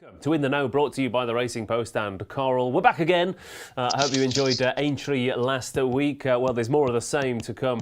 Welcome to In the Know, brought to you by the Racing Post and Coral. We're back again. I hope you enjoyed Aintree last week. Well, there's more of the same to come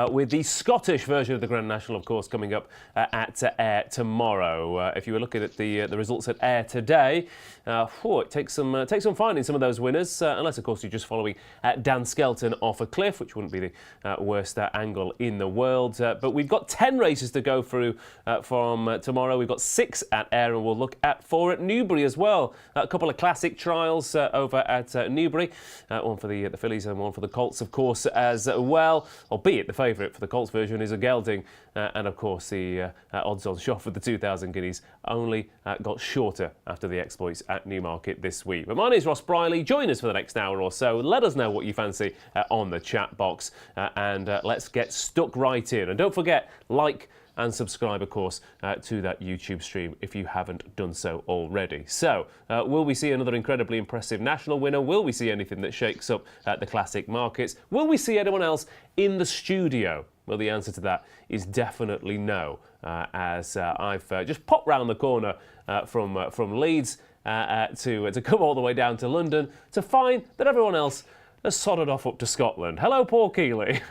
with the Scottish version of the Grand National, of course, coming up at Ayr tomorrow. If you were looking at the results at Ayr today, it takes some finding some of those winners, unless, of course, you're just following Dan Skelton off a cliff, which wouldn't be the worst angle in the world. But we've got 10 races to go through from tomorrow. We've got 6 at Ayr, and we'll look at 4 at Newbury as well. A couple of classic trials over at Newbury. One for the fillies and one for the colts, of course, as well. Albeit the favourite for the colts version is a gelding. And, of course, the odds-on shot for the 2,000 guineas only got shorter after the exploits at Newmarket this week. But my name is Ross Brierley. Join us for the next hour or so. Let us know what you fancy on the chat box. And let's get stuck right in. And don't forget, like and subscribe, of course, to that YouTube stream if you haven't done so already. So, will we see another incredibly impressive national winner? Will we see anything that shakes up the classic markets? Will we see anyone else in the studio? Well, the answer to that is definitely no, as I've just popped round the corner from Leeds to come all the way down to London to find that everyone else has sodded off up to Scotland. Hello, Paul Kealy.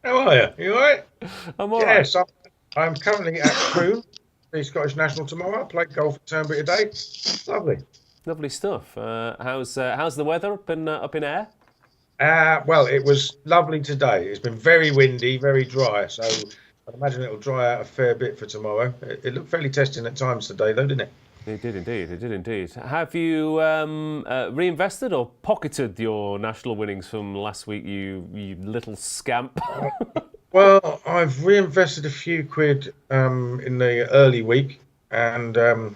How are you? You all right? I'm all right. Yes, I'm currently at Crewe, the Scottish National tomorrow. I played golf at Turnberry today. Lovely. Lovely stuff. How's the weather up in Ayr? Well, it was lovely today. It's been very windy, very dry, so I'd imagine it'll dry out a fair bit for tomorrow. It looked fairly testing at times today, though, didn't it? It did indeed. Have you reinvested or pocketed your national winnings from last week, you little scamp? Well, I've reinvested a few quid in the early week, and none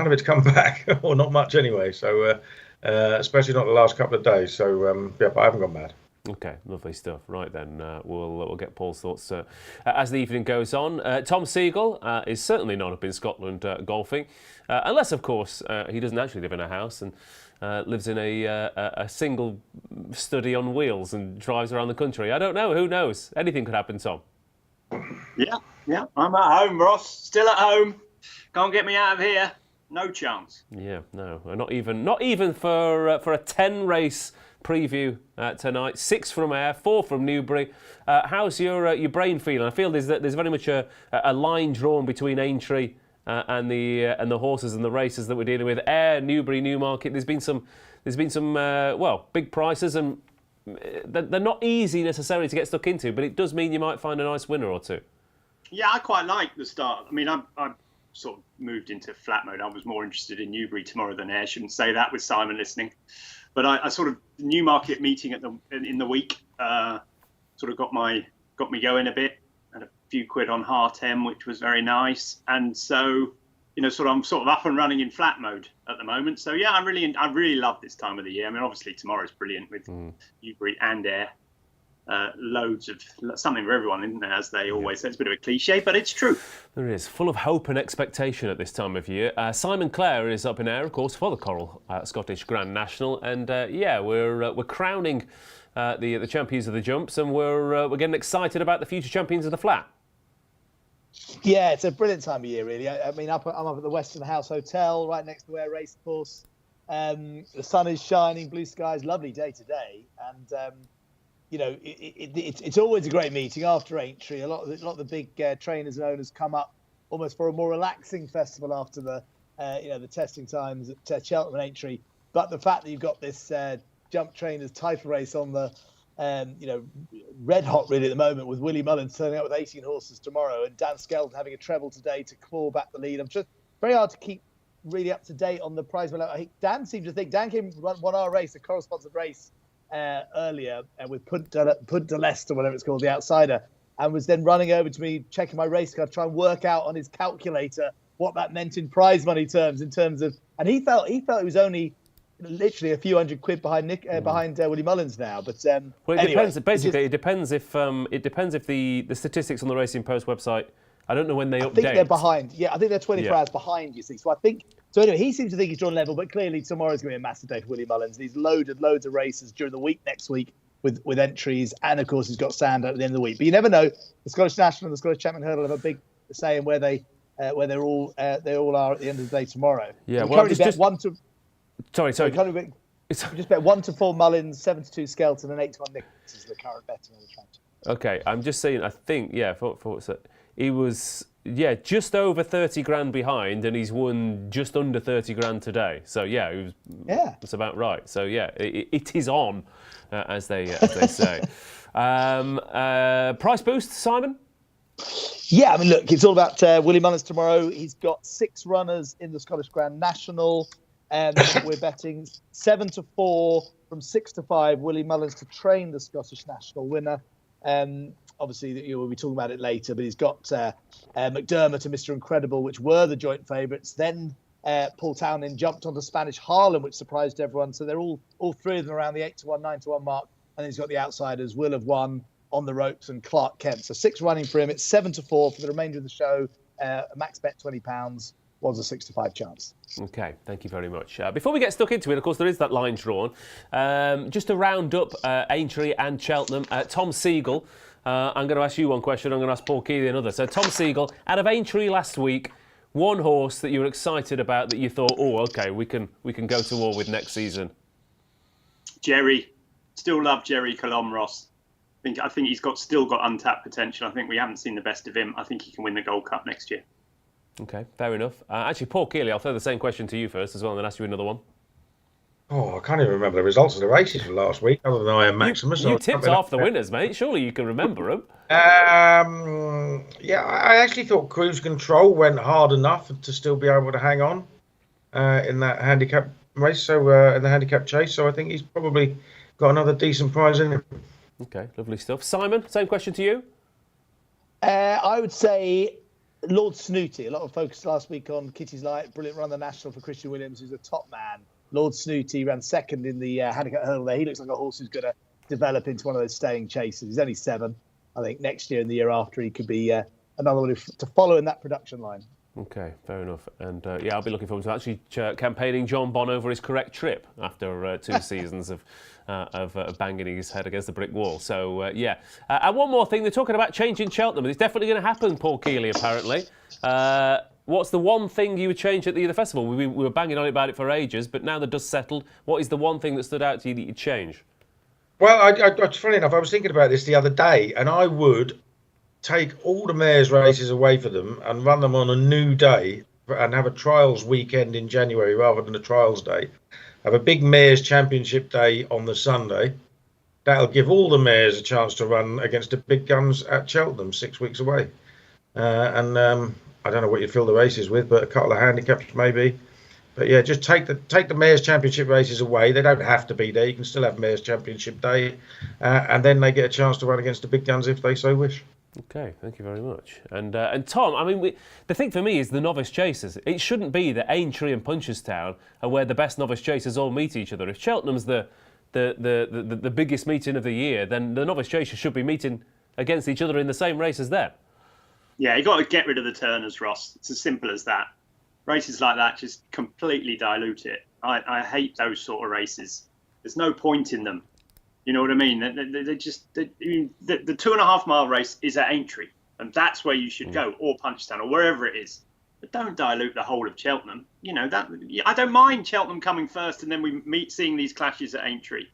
of it's come back, or not much anyway. So, especially not the last couple of days. So, but I haven't gone mad. Okay, lovely stuff. Right then, we'll get Paul's thoughts as the evening goes on. Tom Segal is certainly not up in Scotland golfing, unless, of course, he doesn't actually live in a house and lives in a single study on wheels and drives around the country. I don't know. Who knows? Anything could happen, Tom. Yeah. I'm at home, Ross. Still at home. Can't get me out of here. No chance. Yeah, no, not even for a 10-race preview tonight. 6 from Ayr, 4 from Newbury. How's your brain feeling? I feel there's very much a line drawn between Aintree and the horses and the races that we're dealing with. Ayr, Newbury, Newmarket. There's been some big prices, and they're not easy necessarily to get stuck into, but it does mean you might find a nice winner or two. Yeah, I quite like the start. I mean, I sort of moved into flat mode. I was more interested in Newbury tomorrow than Ayr. Shouldn't say that with Simon listening. But I sort of Newmarket meeting in the week sort of got me going a bit, and a few quid on Hartem, which was very nice. And so, I'm sort of up and running in flat mode at the moment. So yeah, I really love this time of the year. I mean, obviously tomorrow's brilliant with Newbury and Ayr. Loads of something for everyone, isn't there? As they always say, it's a bit of a cliche, but it's true. There is, full of hope and expectation at this time of year. Simon Clare is up in Ayr, of course, for the Coral Scottish Grand National, and we're crowning the champions of the jumps, and we're getting excited about the future champions of the flat. Yeah, it's a brilliant time of year, really. I mean, I'm up at the Western House Hotel, right next to Ayr Racecourse. The sun is shining, blue skies, lovely day today, and it's always a great meeting after Aintree. A lot of the big trainers and owners come up almost for a more relaxing festival after the testing times at Cheltenham and Aintree. But the fact that you've got this jump trainers title race on the red hot really at the moment, with Willie Mullins turning up with 18 horses tomorrow and Dan Skelton having a treble today to claw back the lead. I'm just very hard to keep really up to date on the prize money. I think Dan seemed to think Dan won our race, a correspondent race earlier with Punt de Leicester, whatever it's called, the outsider, and was then running over to me, checking my race card, trying to work out on his calculator what that meant in prize money terms, and he felt it was only literally a few hundred quid behind Willie Mullins now. But well, it depends. Basically, it depends if the statistics on the Racing Post website. I don't know when they update. I think they're behind. Yeah, I think they're 24 hours behind, you see. So I think. So anyway, he seems to think he's drawn level, but clearly tomorrow's going to be a massive day for Willie Mullins. He's loads of races during the week next week with entries, and of course he's got Sandow at the end of the week. But you never know. The Scottish National and the Scottish Champion Hurdle have a big say in where they where they all are at the end of the day tomorrow. Yeah, we well, currently bet one to. Sorry. We just bet 1-4 Mullins, 7-2 Skelton, and 8-1 Nichols is the current betting on the franchise. Okay, I'm just saying. I think he was just over 30 grand behind, and he's won just under 30 grand today. So that's about right. So it is on, as they say. Price boost, Simon. Yeah, I mean, look, it's all about Willie Mullins tomorrow. He's got 6 runners in the Scottish Grand National. We're betting 7-4 from 6-5. Willie Mullins to train the Scottish National winner. Obviously, we'll be talking about it later, but he's got McDermott and Mr. Incredible, which were the joint favourites. Then Paul Townend jumped onto Spanish Harlem, which surprised everyone. So they're all 3 of them around the 8-1, 9-1 mark. And then he's got the outsiders, Will of One, On the Ropes, and Clark Kent. So 6 running for him. It's 7-4 for the remainder of the show. Max bet £20. Was a 6-5 chance. Okay, thank you very much. Before we get stuck into it, of course, there is that line drawn. Just to round up Aintree and Cheltenham, Tom Segal. I'm going to ask you one question. I'm going to ask Paul Kealy another. So, Tom Segal, out of Aintree last week, one horse that you were excited about that you thought, oh, okay, we can go to war with next season. Jerry, still love Jerry Colomros. I think he's still got untapped potential. I think we haven't seen the best of him. I think he can win the Gold Cup next year. Okay, fair enough. Actually, Paul Kealy, I'll throw the same question to you first as well, and then ask you another one. Oh, I can't even remember the results of the races for last week, other than I am Maximus. You tipped half the winners, mate. Surely you can remember them. I actually thought Cruise Control went hard enough to still be able to hang on in that handicap race, so in the handicap chase. So I think he's probably got another decent prize in him. Okay, lovely stuff. Simon, same question to you. I would say Lord Snooty. A lot of focus last week on Kitty's Light. Brilliant run the National for Christian Williams, who's a top man. Lord Snooty ran second in the handicap hurdle there. He looks like a horse who's going to develop into one of those staying chases. He's only 7. I think next year and the year after he could be another one to follow in that production line. Okay, fair enough. And I'll be looking forward to actually campaigning John Bonno for his correct trip after 2 seasons of banging his head against the brick wall. So, and one more thing, they're talking about changing Cheltenham. It's definitely going to happen, Paul Kealy, apparently. What's the one thing you would change at the festival? We were banging on about it for ages, but now the dust settled. What is the one thing that stood out to you that you'd change? Well, funny enough, I was thinking about this the other day, and I would take all the mares' races away for them and run them on a new day and have a trials weekend in January rather than a trials day. Have a big mares' championship day on the Sunday. That'll give all the mares a chance to run against the big guns at Cheltenham 6 weeks away. I don't know what you fill the races with, but a couple of handicaps maybe. But yeah, just take the Mayor's Championship races away. They don't have to be there. You can still have Mayor's Championship Day, and then they get a chance to run against the big guns if they so wish. Okay, thank you very much. And Tom, I mean, the thing for me is the novice chasers. It shouldn't be that Aintree and Punchestown are where the best novice chasers all meet each other. If Cheltenham's the biggest meeting of the year, then the novice chasers should be meeting against each other in the same race as them. Yeah, you got to get rid of the turners, Ross. It's as simple as that. Races like that just completely dilute it. I hate those sort of races. There's no point in them. You know what I mean? The 2.5 mile race is at Aintree, and that's where you should go, or Punchestown, or wherever it is. But don't dilute the whole of Cheltenham. You know that. I don't mind Cheltenham coming first, and then we seeing these clashes at Aintree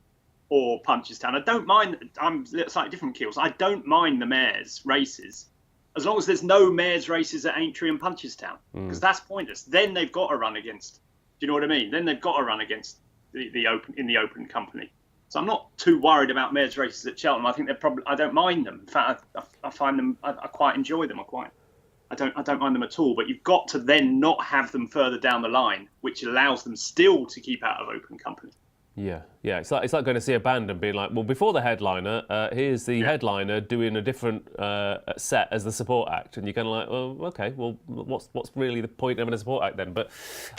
or Punchestown. I don't mind. I'm slightly different keels. I don't mind the mares races, as long as there's no mares races at Aintree and Punchestown, because that's pointless. Then they've got to run against. Do you know what I mean? Then they've got to run against the open company. So I'm not too worried about mares races at Cheltenham. I think they're probably. I don't mind them. In fact, I find them. I quite enjoy them. I don't mind them at all. But you've got to then not have them further down the line, which allows them still to keep out of open company. Yeah. It's like going to see a band and being like, well, before the headliner, here's the headliner doing a different set as the support act, and you're kind of like, well, okay, well, what's really the point of having a support act then? But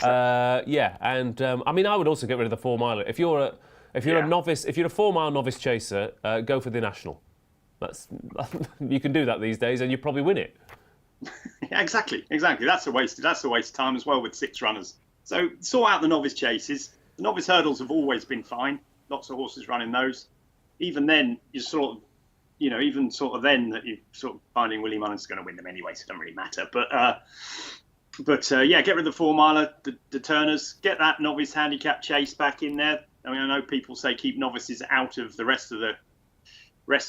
I mean, I would also get rid of the 4 miler. If you're a novice, if you're a 4 mile novice chaser, go for the national. You can do that these days, and you probably win it. Yeah, exactly. That's a waste of time as well with 6 runners. So sort out the novice chases. The novice hurdles have always been fine. Lots of horses running those. Even then, you're sort of even sort of then that you're sort of finding Willie Mullins going to win them anyway, so it doesn't really matter. But yeah, get rid of the 4 miler, the Turners, get that novice handicap chase back in there. I mean, I know people say keep novices out of the rest of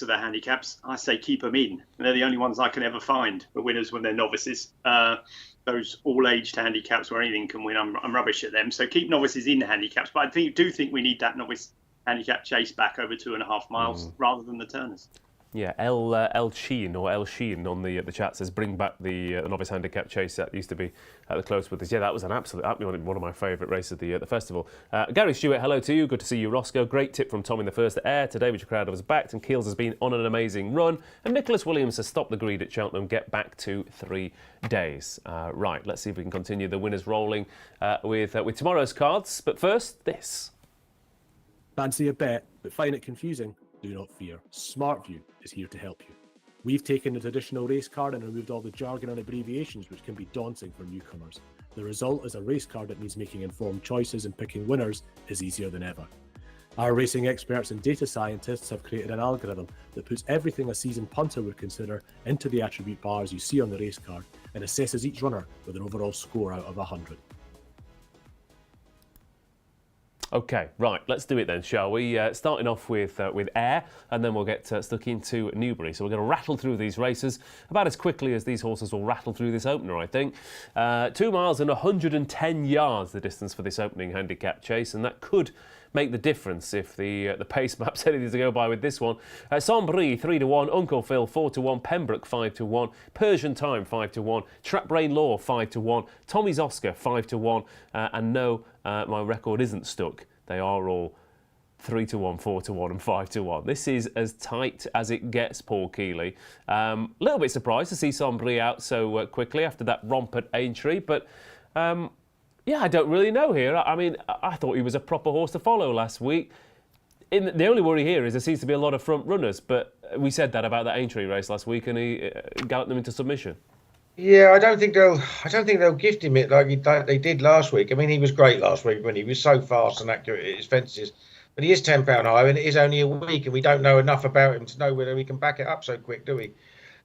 the handicaps. I say keep them in. They're the only ones I can ever find for winners when they're novices. Those all-aged handicaps where anything can win, I'm rubbish at them. So keep novices in the handicaps. But I do think we need that novice handicap chase back over 2.5 miles rather than the Turners. Yeah, El Sheen on the chat says bring back the novice handicap chase that used to be at the close with us. Yeah, that was one of my favourite races of the festival. Gary Stewart, hello to you. Good to see you, Roscoe. Great tip from Tom in the first air today, which crowd was backed, and Keels has been on an amazing run. And Nicholas Williams has stopped the greed at Cheltenham. Get back to 3 days. Right, let's see if we can continue the winners rolling with tomorrow's cards. But first, this. Fancy a bet, but find it confusing? Do not fear. SmartView is here to help you. We've taken the traditional race card and removed all the jargon and abbreviations which can be daunting for newcomers. The result is a race card that means making informed choices and picking winners is easier than ever. Our racing experts and data scientists have created an algorithm that puts everything a seasoned punter would consider into the attribute bars you see on the race card and assesses each runner with an overall score out of 100. Okay, right, let's do it then, shall we? Starting off with Ayr, and then we'll get stuck into Newbury. So we're going to rattle through these races about as quickly as these horses will rattle through this opener, I think. 2 miles and 110 yards the distance for this opening handicap chase, and that could make the difference if the pace map's anything to go by with this one. Saint-Brie 3-1, Uncle Phil 4-1, Pembroke 5-1, Persian Time 5-1, Trap Brain Law 5-1, Tommy's Oscar 5-1, and no, my record isn't stuck. They are all 3-1, 4-1 and 5-1. This is as tight as it gets, Paul Kealy. A little bit surprised to see Saint-Brie out so quickly after that romp at Aintree, but yeah, I don't really know here. I mean, I thought he was a proper horse to follow last week. The only worry here is there seems to be a lot of front runners, but we said that about that Aintree race last week, and he galloped them into submission. Yeah, I don't think they'll gift him it like they did last week. I mean, he was great last week when he was so fast and accurate at his fences. But he is £10 higher, and it is only a week, and we don't know enough about him to know whether he can back it up so quick, do we?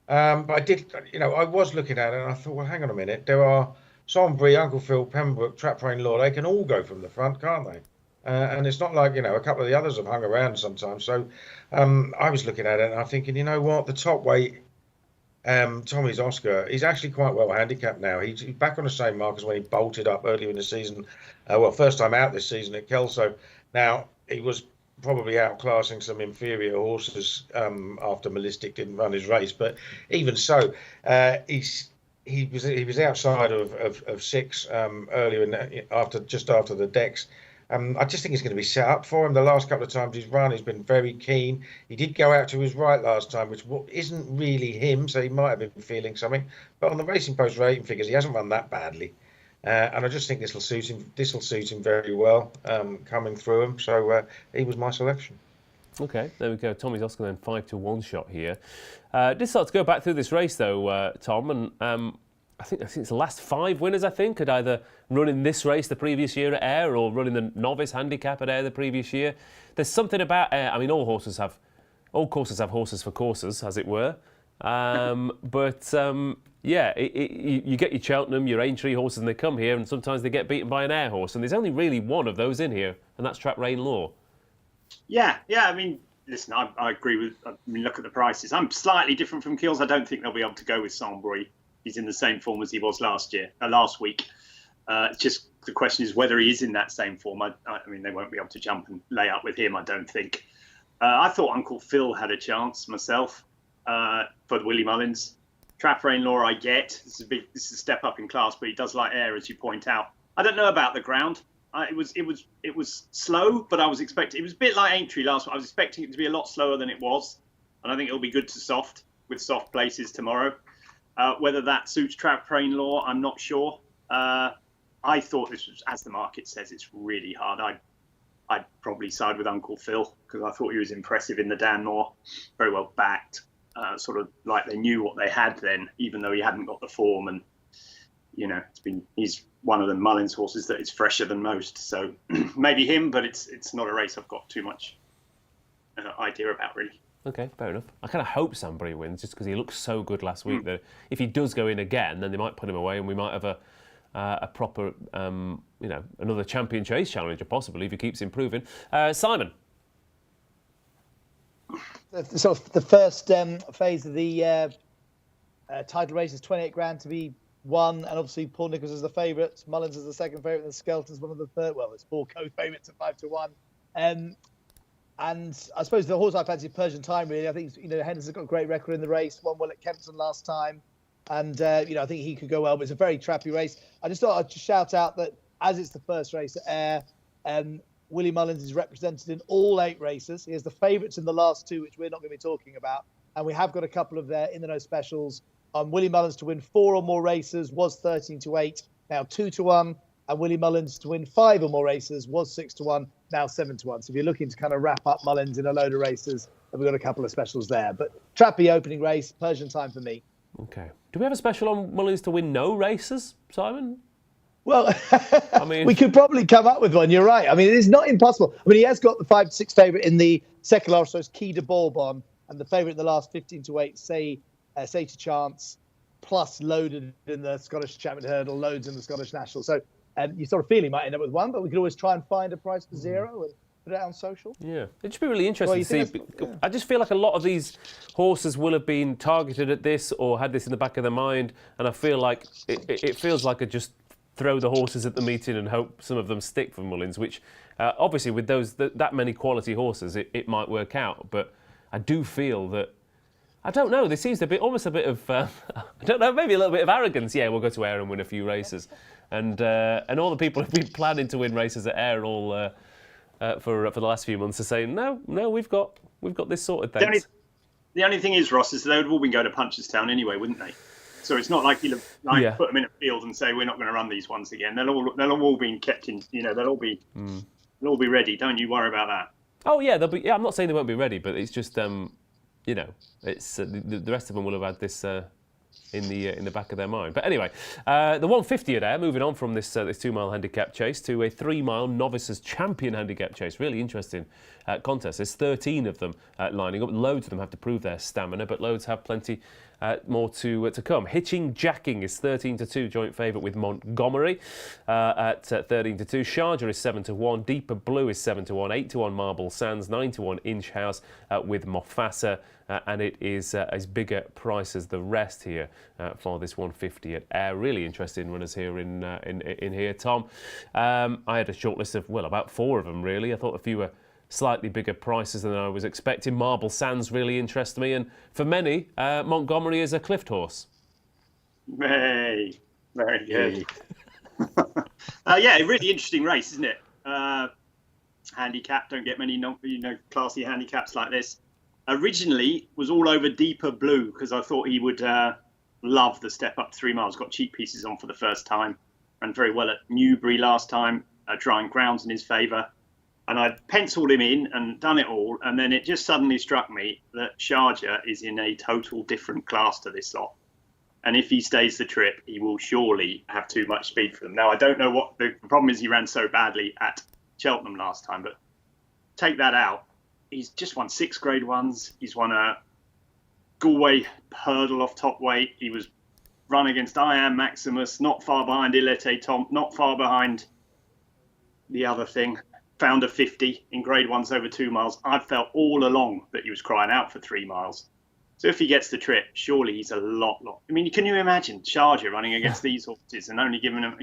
But I did, I was looking at it, and I thought, well, hang on a minute. There are Saint-Brie, Uncle Phil, Pembroke, Trap Brain Law. They can all go from the front, can't they? And it's not like, a couple of the others have hung around sometimes. So I was looking at it, and I'm thinking, you know what, the top weight. Tommy's Oscar, he's actually quite well handicapped now. He's back on the same mark as when he bolted up earlier in the season. First time out this season at Kelso. Now, he was probably outclassing some inferior horses after Malistic didn't run his race. But even so, he was outside of 6 earlier just after the decks. I just think it's going to be set up for him. The last couple of times he's run, he's been very keen. He did go out to his right last time, which isn't really him, so he might have been feeling something. But on the Racing Post rating figures, he hasn't run that badly. And I just think this will suit him very well, coming through him. So he was my selection. Okay, there we go. Tommy's Oscar then 5-1 shot here. Did start to go back through this race though, Tom, and I think it's the last 5 winners, I think, had either run in this race the previous year at Ayr or run in the novice handicap at Ayr the previous year. There's something about Ayr. I mean, all courses have horses for courses, as it were. Yeah, you get your Cheltenham, your Aintree horses, and they come here, and sometimes they get beaten by an Ayr horse. And there's only really one of those in here, and that's Trap Rain Law. Yeah. I mean, listen, I agree with. I mean, look at the prices. I'm slightly different from Keels. I don't think they'll be able to go with Saint-Brie. He's in the same form as he was last week. It's just the question is whether he is in that same form. I mean, they won't be able to jump and lay up with him, I don't think. I thought Uncle Phil had a chance myself for Willie Mullins. Trap Rain Law, I get. This is a step up in class, but he does like Ayr, as you point out. I don't know about the ground. It was slow, but I was expecting. It was a bit like Aintree last week. I was expecting it to be a lot slower than it was, and I think it'll be good to soft places tomorrow. Whether that suits Trap Rain Law, I'm not sure. I thought this was, as the market says, it's really hard. I'd probably side with Uncle Phil because I thought he was impressive in the Danmore, very well backed, sort of like they knew what they had then, even though he hadn't got the form. And he's one of the Mullins horses that is fresher than most. So maybe him, but it's not a race I've got too much idea about really. Okay, fair enough. I kind of hope Sunbury wins just because he looked so good last week that if he does go in again, then they might put him away and we might have a proper, another Champion Chase challenger possibly if he keeps improving. Simon. So the first phase of the title race is 28 grand to be won, and obviously Paul Nicholls is the favourite, Mullins is the second favourite, and Skelton's one of the third. Well, it's 4 co-favourites at 5-1. And I suppose the horse I fancy, Persian Time, really. I think Henderson's got a great record in the race. Won well at Kempton last time, and I think he could go well. But it's a very trappy race. I just thought I'd just shout out that as it's the first race at Ayr, Willie Mullins is represented in all 8 races. He has the favourites in the last 2, which we're not going to be talking about. And we have got a couple of their in the know specials. Willie Mullins to win 4 or more races was 13-8, now 2-1. And Willie Mullins to win 5 or more races was 6-1, now 7-1. So if you're looking to kind of wrap up Mullins in a load of races, then we've got a couple of specials there. But trappy opening race, Persian Time for me. Okay. Do we have a special on Mullins to win no races, Simon? Well, I mean, we could probably come up with one. You're right. I mean, it is not impossible. I mean, he has got the 5-6 favourite in the second last race, Key de Bourbon, and the favourite in the last 15-8, say to Chance, plus loaded in the Scottish Champion Hurdle, loads in the Scottish National. So you sort of feel he might end up with one, but we could always try and find a price for 0 and put it out on social. Yeah, it'd just be really interesting to see. I just feel like a lot of these horses will have been targeted at this or had this in the back of their mind, and I feel like it feels like just throw the horses at the meeting and hope some of them stick for Mullins, which obviously with that many quality horses, it might work out. But I do feel that, I don't know, there seems to be almost a bit of, I don't know, maybe a little bit of arrogance. Yeah, we'll go to Ayr and win a few races. And all the people who've been planning to win races at Ayr all for the last few months are saying, no, we've got this sorted. Thanks. The only thing is, Ross, is they would have all been going to Punchestown anyway, wouldn't they? So it's not like you'll put them in a field and say we're not going to run these ones again. They'll all be kept in. They'll all be ready. Don't you worry about that. Oh yeah, they'll be. Yeah, I'm not saying they won't be ready, but it's just it's the rest of them will have had this in the back of their mind. But anyway, the 150 at Ayr, moving on from this 2-mile handicap chase to a 3-mile Novices Champion Handicap Chase. Really interesting contest. There's 13 of them lining up. Loads of them have to prove their stamina, but loads have plenty more to come. Hitching Jacking is 13-2, joint favourite with Montgomery at 13-2. Sharjah is 7-1. Deeper Blue is 7-1. 8-1 Marble Sands. 9-1 Inch House with Mofasa. And it is as bigger price as the rest here for this 150 at Ayr. Really interesting runners here in here, Tom. I had a short list of, about 4 of them, really. I thought a few were slightly bigger prices than I was expecting. Marble Sands really interests me, and for many, Montgomery is a Clift horse. Very good. Yeah, a really interesting race, isn't it? Handicap, don't get many classy handicaps like this. Originally was all over Deeper Blue because I thought he would love the step up to 3 miles. Got cheap pieces on for the first time, ran very well at Newbury last time, drying grounds in his favour. And I penciled him in and done it all. And then it just suddenly struck me that Sharjah is in a total different class to this lot. And if he stays the trip, he will surely have too much speed for them. Now, I don't know what the problem is. He ran so badly at Cheltenham last time, but take that out. He's just won 6 Grade 1s. He's won a Galway hurdle off top weight. He was run against I Am Maximus, not far behind Ilete Tom, not far behind the other thing. Found a 50 in Grade 1s over 2 miles. I felt all along that he was crying out for 3 miles. So if he gets the trip, surely he's a lot. I mean, can you imagine Sharjah running against these horses and only giving them,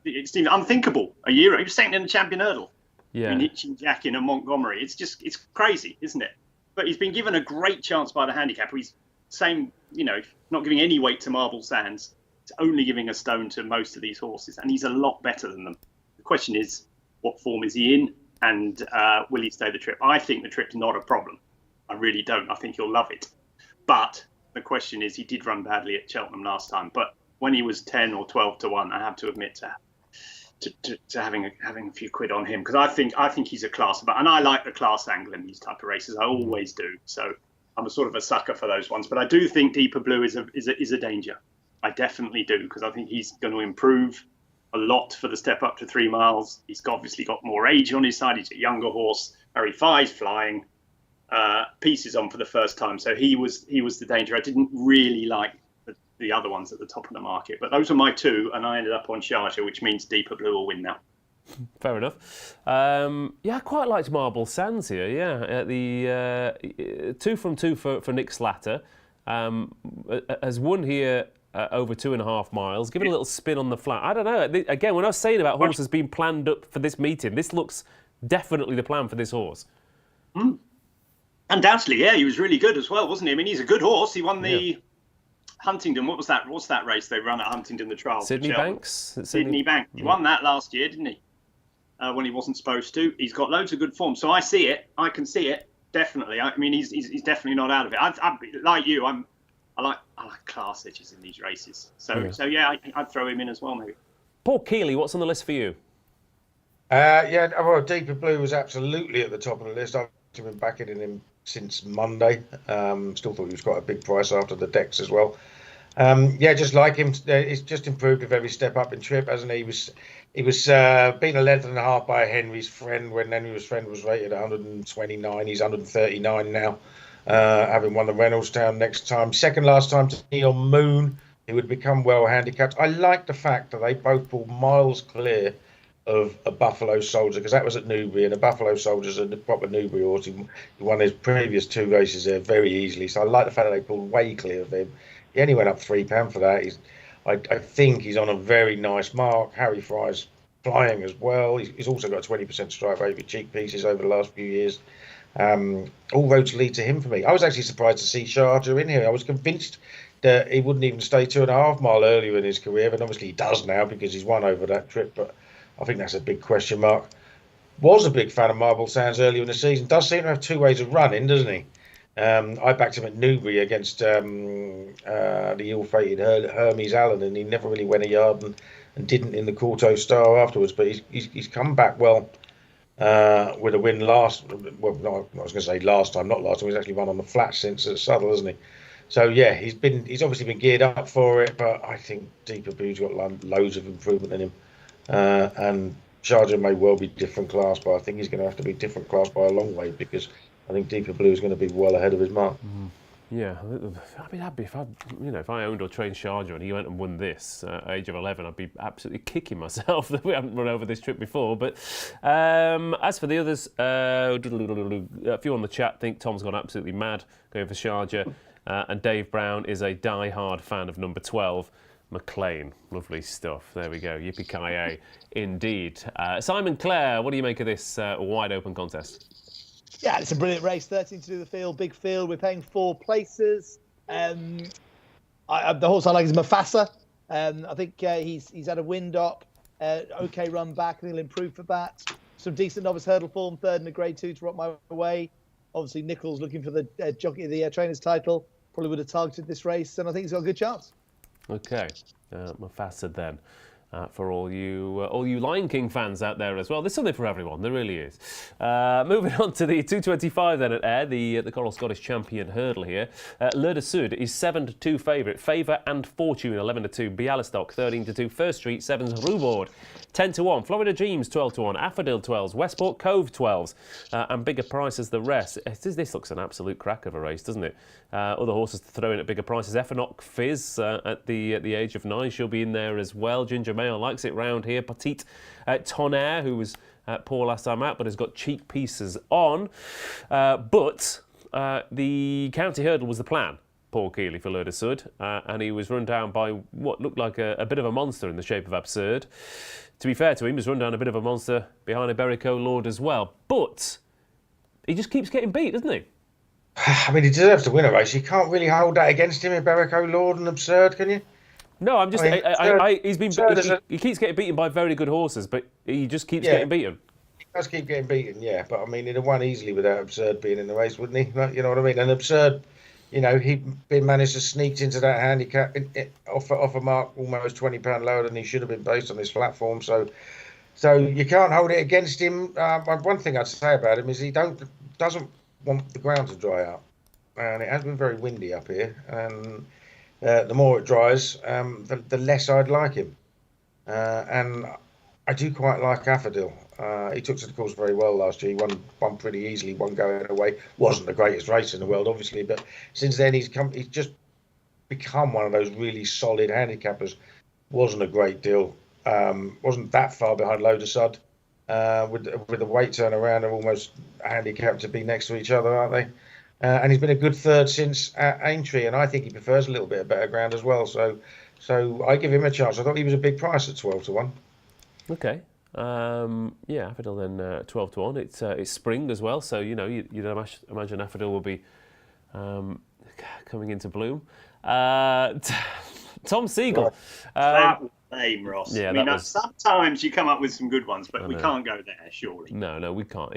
it's unthinkable. A year ago, he was second in the Champion Hurdle. Yeah. Hitching Jacking and Montgomery. It's crazy, isn't it? But he's been given a great chance by the handicap. He's not giving any weight to Marble Sands. It's only giving a stone to most of these horses, and he's a lot better than them. The question is, what form is he in, and will he stay the trip? I think the trip's not a problem. I really don't. I think he'll love it. But the question is, he did run badly at Cheltenham last time. But when he was 10 or 12-1, I have to admit to having a few quid on him, because I think he's a class. And I like the class angle in these type of races. I always do. So I'm a sort of a sucker for those ones. But I do think Deeper Blue is a danger. I definitely do, because I think he's going to improve a lot for the step up to 3 miles. He's obviously got more age on his side. He's a younger horse. Very fast flying. pieces on for the first time. So he was the danger. I didn't really like the other ones at the top of the market, but those were my two, and I ended up on Sharjah, which means Deeper Blue will win now. Fair enough. Yeah, I quite liked Marble Sands here. Yeah, the 2 from 2 for Nick Slatter. Has won here over 2.5 miles. Give it a little spin on the flat. I don't know. Again, when I was saying about horses being planned up for this meeting, this looks definitely the plan for this horse. Undoubtedly, yeah, he was really good as well, wasn't he? I mean, he's a good horse. He won the Huntingdon. What's that race they run at Huntingdon, the trial? Sydney Banks? Sydney Banks. He won that last year, didn't he? When he wasn't supposed to. He's got loads of good form. So I see it. I can see it. Definitely. I mean, he's definitely not out of it. I like you. I like class edges in these races. So yeah, I'd throw him in as well, maybe. Paul Kealy, what's on the list for you? Well, Deeper Blue was absolutely at the top of the list. I've been backing him since Monday. Still thought he was quite a big price after the decks as well. Just like him. He's just improved with every step up in trip, hasn't he? He was being a length and a half by Henry's Friend when Henry's Friend was rated 129. He's 139 now, having won the Reynoldstown next time. Second last time to Neil Moon, he would become well handicapped. I like the fact that they both pulled miles clear of a Buffalo Soldier, because that was at Newbury, and a Buffalo Soldier's a proper Newbury horse. He won his previous 2 races there very easily. So I like the fact that they pulled way clear of him. He only went up £3 for that. I think he's on a very nice mark. Harry Fry's flying as well. He's also got a 20% strike rate with cheek pieces over the last few years. All roads lead to him for me. I was actually surprised to see Sharjah in here. I was convinced that he wouldn't even stay 2.5 mile earlier in his career, but obviously he does now because he's won over that trip. But I think that's a big question mark. Was a big fan of Marble Sands earlier in the season. Does seem to have 2 ways of running, doesn't he? I backed him at Newbury against the ill-fated Hermes Allen, and he never really went a yard and didn't in the Quarto Star afterwards. But he's come back well with a win last. Well, no, I was going to say last time, not last time. He's actually won on the flat since at Southall, hasn't he? So yeah, he's obviously been geared up for it. But I think Deeper Blue's got loads of improvement in him, and Sharjah may well be different class, but I think he's going to have to be different class by a long way, because I think Deeper Blue is going to be well ahead of his mark. Yeah, I mean, if I owned or trained Sharjah and he went and won this age of 11, I'd be absolutely kicking myself that we haven't run over this trip before. But as for the others, a few on the chat think Tom's gone absolutely mad going for Sharjah, and Dave Brown is a die-hard fan of number 12. McLean. Lovely stuff. There we go. Yippee-ki-yay, indeed. Simon Clare, what do you make of this wide open contest? Yeah, it's a brilliant race. 13 to do the field, big field. We're paying 4 places. The horse I like is Mufasa. I think he's had a win doc. Okay run back, and he'll improve for that. Some decent novice hurdle form, 3rd in a Grade 2 to rock my way. Obviously, Nichols looking for the trainer's title. Probably would have targeted this race, and I think he's got a good chance. Okay, Mufasa then. For all you Lion King fans out there as well. There's something for everyone, there really is. Moving on to the 225 then at Ayr, the Coral Scottish Champion hurdle here. Le de Sud is 7-2 favourite. Favour and Fortune 11-2. Bialystok 13-2. First Street 7's Reward 10-1. Florida Dreams 12-1. Affordil 12s. Westport Cove 12s. And bigger prices the rest. This looks an absolute crack of a race, doesn't it? Other horses to throw in at bigger prices. Effinock Fizz at the age of 9. She'll be in there as well. Ginger Mayo likes it round here. Petite Tonnerre, who was poor last time out, but has got cheek pieces on. But the county hurdle was the plan, Paul Kealy, for Le de Sud, and he was run down by what looked like a bit of a monster in the shape of Absurd. To be fair to him, he was run down a bit of a monster behind Iberico Lord as well. But he just keeps getting beat, doesn't he? I mean, he deserves to win a race. You can't really hold that against him, Iberico Lord and Absurd, can you? No, I'm just. He keeps getting beaten by very good horses, but he just keeps getting beaten. He does keep getting beaten, yeah. But I mean, he'd have won easily without Absurd being in the race, wouldn't he? You know what I mean? And Absurd, he'd been managed to sneak into that handicap off a mark almost £20 lower than he should have been based on his platform. So you can't hold it against him. One thing I'd say about him is he doesn't want the ground to dry out, and it has been very windy up here, and the more it dries, the less I'd like him. And I do quite like Affordil. He took to the course very well last year. He won pretty easily, one going away. Wasn't the greatest race in the world, obviously, but since then he's just become one of those really solid handicappers. Wasn't a great deal. Wasn't that far behind Lodersud. With the weight turnaround, they're almost handicapped to be next to each other, aren't they? And he's been a good third since at Aintree, and I think he prefers a little bit of better ground as well. So I give him a chance. I thought he was a big price at 12-1. Okay. Yeah, Affordil then 12-1. It's spring as well, so you'd imagine Affordil will be coming into bloom. Tom Segal. That was lame, Ross. Yeah, I mean, sometimes you come up with some good ones, but we can't go there, surely. No, we can't.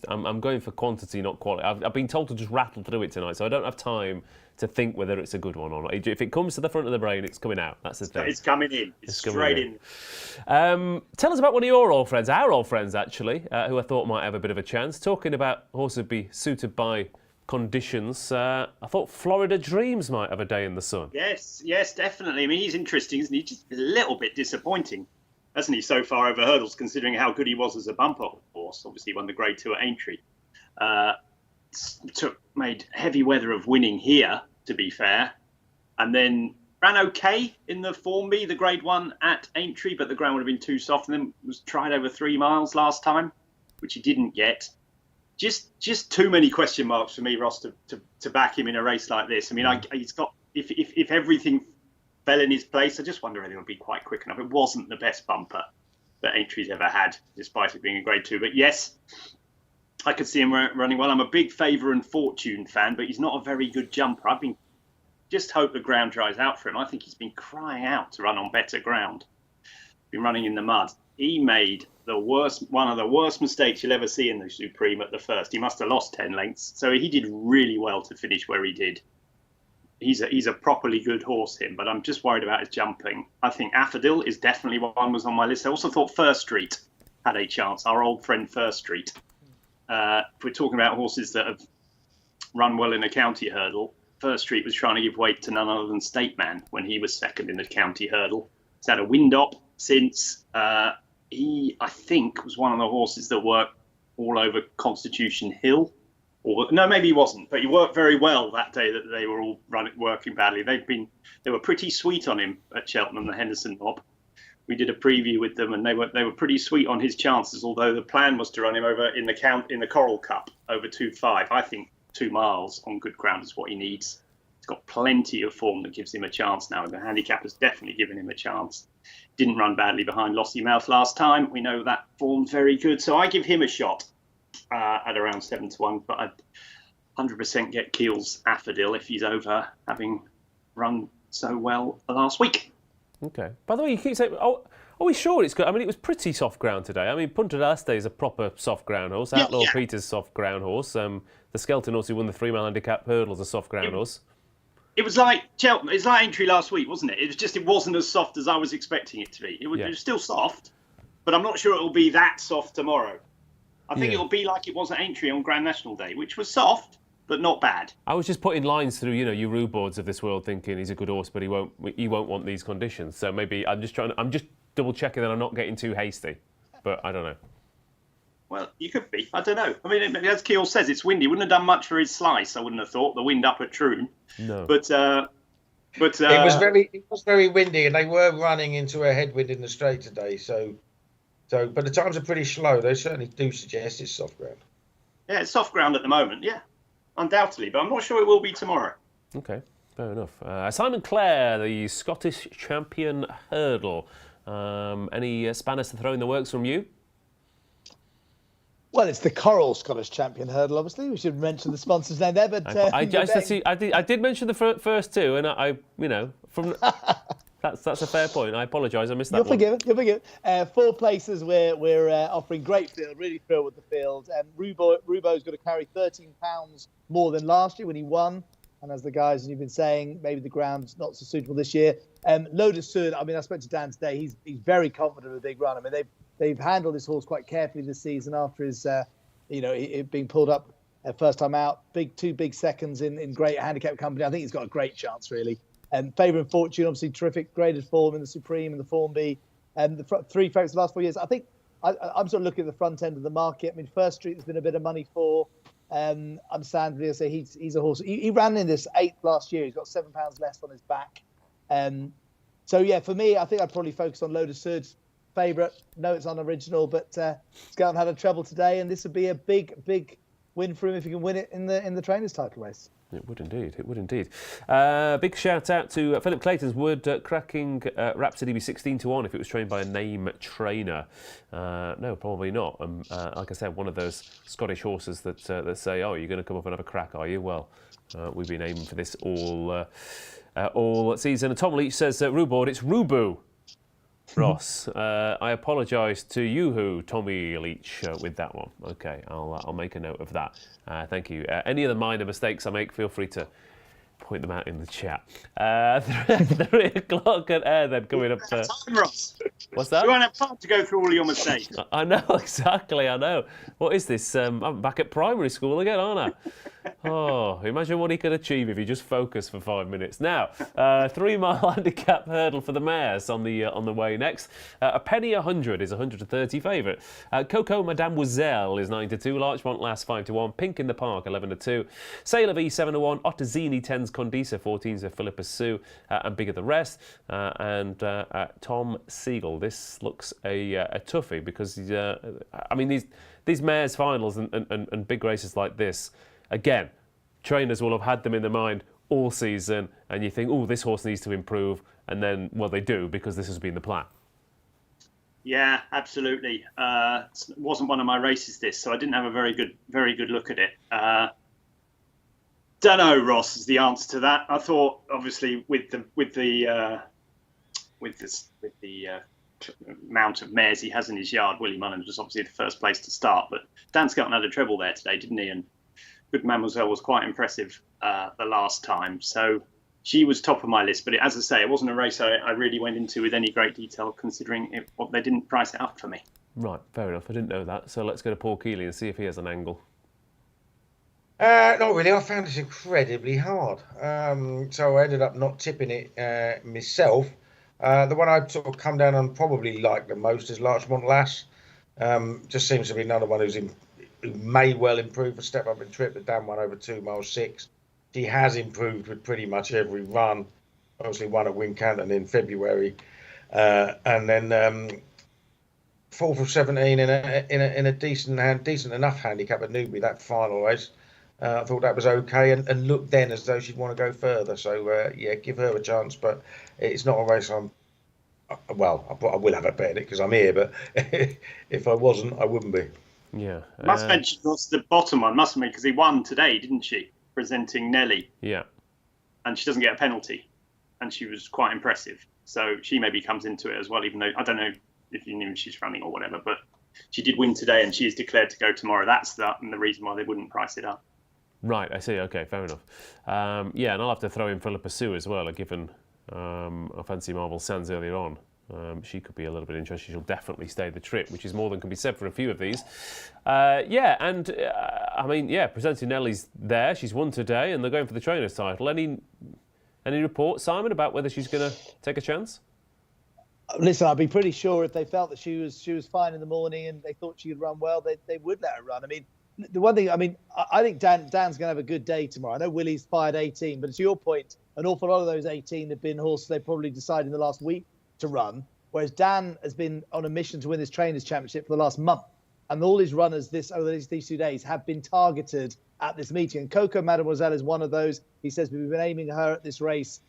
I'm going for quantity, not quality. I've been told to just rattle through it tonight, so I don't have time to think whether it's a good one or not. If it comes to the front of the brain, it's coming out. That's the thing. It's coming in. It's straight in. Tell us about one of your old friends, our old friends actually, who I thought might have a bit of a chance. Talking about horses would be suited by conditions, I thought Florida Dreams might have a day in the sun. Yes, definitely. I mean, he's interesting, isn't he? Just a little bit disappointing, hasn't he, so far over hurdles, considering how good he was as a bumper horse. Obviously, won the Grade 2 at Aintree. Made heavy weather of winning here, to be fair, and then ran okay in the Form B, the Grade 1 at Aintree, but the ground would have been too soft, and then was tried over 3 miles last time, which he didn't get. Just too many question marks for me, Ross, to back him in a race like this. I mean, he's got if everything fell in his place, I just wonder if it would be quite quick enough. It wasn't the best bumper that Aintree's ever had, despite it being a Grade 2. But yes, I could see him running well. I'm a big Favour and Fortune fan, but he's not a very good jumper. Just hope the ground dries out for him. I think he's been crying out to run on better ground. Been running in the mud. He made one of the worst mistakes you'll ever see in the Supreme at the first. He must have lost 10 lengths. So he did really well to finish where he did. He's a properly good horse, him, but I'm just worried about his jumping. I think Affordil is definitely one was on my list. I also thought First Street had a chance, our old friend First Street. If we're talking about horses that have run well in a county hurdle, First Street was trying to give weight to none other than State Man when he was second in the county hurdle. He's had a wind up since. He, I think, was one of the horses that worked all over Constitution Hill. No, maybe he wasn't, but he worked very well that day that they were all working badly. They were pretty sweet on him at Cheltenham, the Henderson Mob. We did a preview with them, and they were pretty sweet on his chances. Although the plan was to run him over in the Coral Cup over 2.5. I think 2 miles on good ground is what he needs. He's got plenty of form that gives him a chance now. The handicap has definitely given him a chance. Didn't run badly behind Lossiemouth last time. We know that form's very good. So I give him a shot at around 7-1. But I'd 100% get Keel's Affordil if he's over having run so well last week. Okay. By the way, you keep saying, are we sure it's good? I mean, it was pretty soft ground today. I mean, Punta d'Este is a proper soft ground horse. Outlaw Peter's soft ground horse. The Skelton horse who won the 3-mile handicap hurdle's a soft ground horse. It was like Cheltenham. It's like Aintree last week, wasn't it? It wasn't as soft as I was expecting it to be. It was still soft, but I'm not sure it will be that soft tomorrow. I think it'll be like it was at Aintree on Grand National Day, which was soft, but not bad. I was just putting lines through, your rule boards of this world, thinking he's a good horse, but he won't want these conditions. So maybe I'm just double checking that I'm not getting too hasty, but I don't know. Well, you could be. I don't know. I mean, as Keel says, it's windy. Wouldn't have done much for his slice. I wouldn't have thought the wind up at Troon. No. But it was very windy, and they were running into a headwind in the straight today. But the times are pretty slow. They certainly do suggest it's soft ground. Yeah, it's soft ground at the moment. Yeah, undoubtedly. But I'm not sure it will be tomorrow. Okay, fair enough. Simon Clare, the Scottish champion hurdle. Any spanners to throw in the works from you? Well, it's the Coral Scottish Champion Hurdle, obviously. We should mention the sponsor's name there, but I did mention the first two, and that's a fair point. I apologise, I missed that. You're forgiven. 4 places we're offering great field, really thrilled with the field. Rubo's got to carry £13 more than last year when he won. And as the guys you've been saying, maybe the ground's not so suitable this year. Lodersud, I mean, I spoke to Dan today. He's very confident of a big run. I mean, they've handled this horse quite carefully this season after his, it being pulled up first time out. Two big seconds in great handicap company. I think he's got a great chance, really. Favour and Fortune, obviously terrific graded form in the Supreme and the Form B. And the 3 favourites the last 4 years. I think I'm sort of looking at the front end of the market. I mean, First Street has been a bit of money for. Understandably, I say he's a horse. He ran in this 8th last year. He's got £7 less on his back. So yeah, for me, I think I'd probably focus on Lotus Sud, favourite. No, it's unoriginal, but Scotty had a treble today, and this would be a big win for him if he can win it in the trainers' title race. It would indeed. It would indeed. Big shout out to Philip Clayton's. Would cracking Rhapsody be 16-1 if it was trained by a name trainer? No, probably not. Like I said, one of those Scottish horses that say, "Oh, you're going to come up and have a crack, are you?" Well, we've been aiming for this all season. And Tom Leach says, "Rhuboard, it's Rubu." Ross, I apologise to you, Tommy Leach, with that one. Okay, I'll make a note of that. Thank you. Any other minor mistakes I make, feel free to point them out in the chat. 3 o'clock at air then coming up. Time, Ross. What's that? You won't have time to go through all your mistakes. I know, exactly, I know. What is this? I'm back at primary school again, aren't I? Oh, imagine what he could achieve if he just focused for 5 minutes. Now, 3 mile handicap hurdle for the mares on the way next. A penny 100 is 130 favourite. Coco Mademoiselle is 9-2. Larchmont Lass 5-1. Pink in the Park 11-2. Sailor V 7-1. Ottazini 10's Condisa 14's Philippa Sue and bigger the rest. And Tom Segal. This looks a toughie because I mean these mares finals and big races like this. Again, trainers will have had them in their mind all season, and you think, oh, this horse needs to improve, and then, well, they do because this has been the plan. Yeah, absolutely. It wasn't one of my races, this, so I didn't have a very good look at it. Don't know, Ross, is the answer to that. I thought, obviously, with the amount of mares he has in his yard, Willie Mullins was obviously the first place to start, but Dan Skelton had a treble there today, didn't he? And Good Mademoiselle was quite impressive the last time. So she was top of my list. But as I say, it wasn't a race I really went into with any great detail, considering they didn't price it up for me. Right, fair enough. I didn't know that. So let's go to Paul Kealy and see if he has an angle. Not really. I found this incredibly hard. So I ended up not tipping it myself. The one I'd sort of come down on probably like the most is Larchmont Lass. Just seems to be another one who may well improve a step up in trip. The Dan won over 2 miles 6. She has improved with pretty much every run. Obviously won at Wincanton in February, and then 4th of 17 in a decent enough handicap at Newbury, that final race. I thought that was okay, and looked then as though she'd want to go further. So yeah, give her a chance, but it's not a race I will have a bet in it because I'm here, but if I wasn't, I wouldn't be. Yeah. Must mention the bottom one, mustn't we? Because he won today, didn't she? Presenting Nelly. Yeah. And she doesn't get a penalty. And she was quite impressive. So she maybe comes into it as well, even though I don't know if you knew she's running or whatever, but she did win today and she is declared to go tomorrow. That's the reason why they wouldn't price it up. Right, I see. Okay, fair enough. Yeah, and I'll have to throw in Philippa Sue as well, given I fancy Marvel Sands earlier on. She could be a little bit interesting. She'll definitely stay the trip, which is more than can be said for a few of these. Yeah, and I mean, yeah, Presenting Nelly's there. She's won today, and they're going for the trainer's title. Any report, Simon, about whether she's going to take a chance? Listen, I'd be pretty sure if they felt that she was fine in the morning and they thought she could run well, they would let her run. I mean, the one thing, I mean, I think Dan's going to have a good day tomorrow. I know Willie's fired 18, but to your point, an awful lot of those 18 have been horses they probably decided in the last week to run, whereas Dan has been on a mission to win this Trainers' Championship for the last month. And all his runners over these 2 days have been targeted at this meeting. And Coco Mademoiselle is one of those. He says we've been aiming her at this race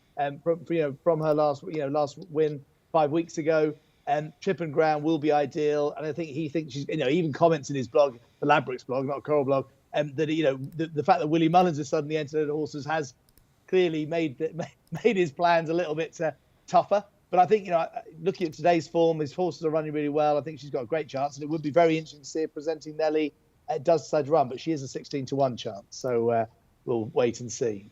from her last win 5 weeks ago. And Trip and Ground will be ideal. And I think he thinks she's, he even comments in his blog, the Ladbrokes blog, not a Coral blog, that the fact that Willie Mullins has suddenly entered the horses has clearly made his plans a little bit tougher. But I think, looking at today's form, his horses are running really well. I think she's got a great chance. And it would be very interesting to see her Presenting Nelly. It does decide to run, but she is a 16-1 chance. So we'll wait and see.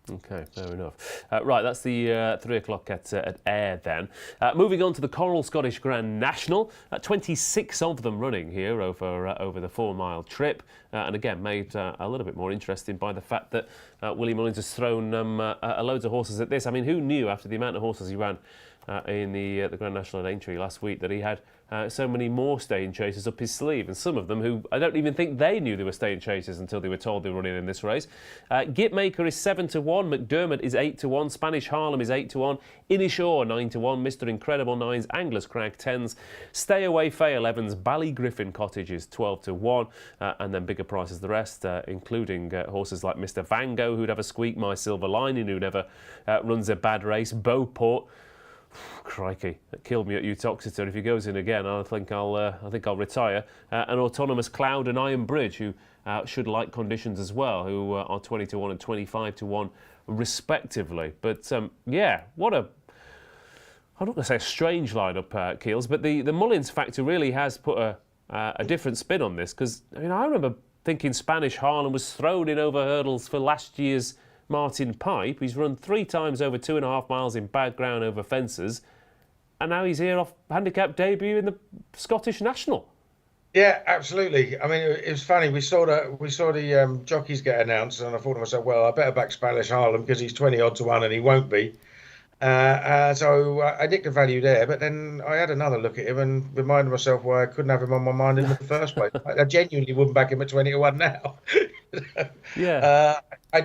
Okay, fair enough. Right, that's the 3 o'clock at Ayr then. Moving on to the Coral Scottish Grand National. 26 of them running here over the 4 mile trip. And again, made a little bit more interesting by the fact that Willie Mullins has thrown loads of horses at this. I mean, who knew after the amount of horses he ran in the Grand National at Aintree last week that he had so many more staying chasers up his sleeve, and some of them who I don't even think they knew they were staying chasers until they were told they were running in this race. Gitmaker is 7-1, McDermott is 8-1, Spanish Harlem is 8-1, Inishaw 9-1, Mr. Incredible 9s, Anglers Crag 10s, Stay Away Fay 11s, Ballygriffin Cottage is 12-1, and then bigger prices the rest, including horses like Mr. Vango, who'd have a squeak, My Silver Lining, who never runs a bad race, Beauport. Crikey, that killed me at Utoxeter. If he goes in again, I think I'll retire. And Autonomous Cloud and Iron Bridge, who should like conditions as well, who are 20-1 and 25-1 respectively. But yeah, what a, I'm not going to say a strange lineup, Keels, but the Mullins factor really has put a different spin on this, because I mean, I remember thinking Spanish Harlem was thrown in over hurdles for last year's Martin Pipe. He's run 3 times over 2.5 miles in bad ground over fences, and now he's here off handicap debut in the Scottish National. Yeah, absolutely. I mean, it was funny. We saw the jockeys get announced, and I thought to myself, well, I better back Spanish Harlem because he's 20-odd-1 and he won't be. So I nicked the value there, but then I had another look at him and reminded myself why I couldn't have him on my mind in the first place. I genuinely wouldn't back him at 20-1 now. Yeah. I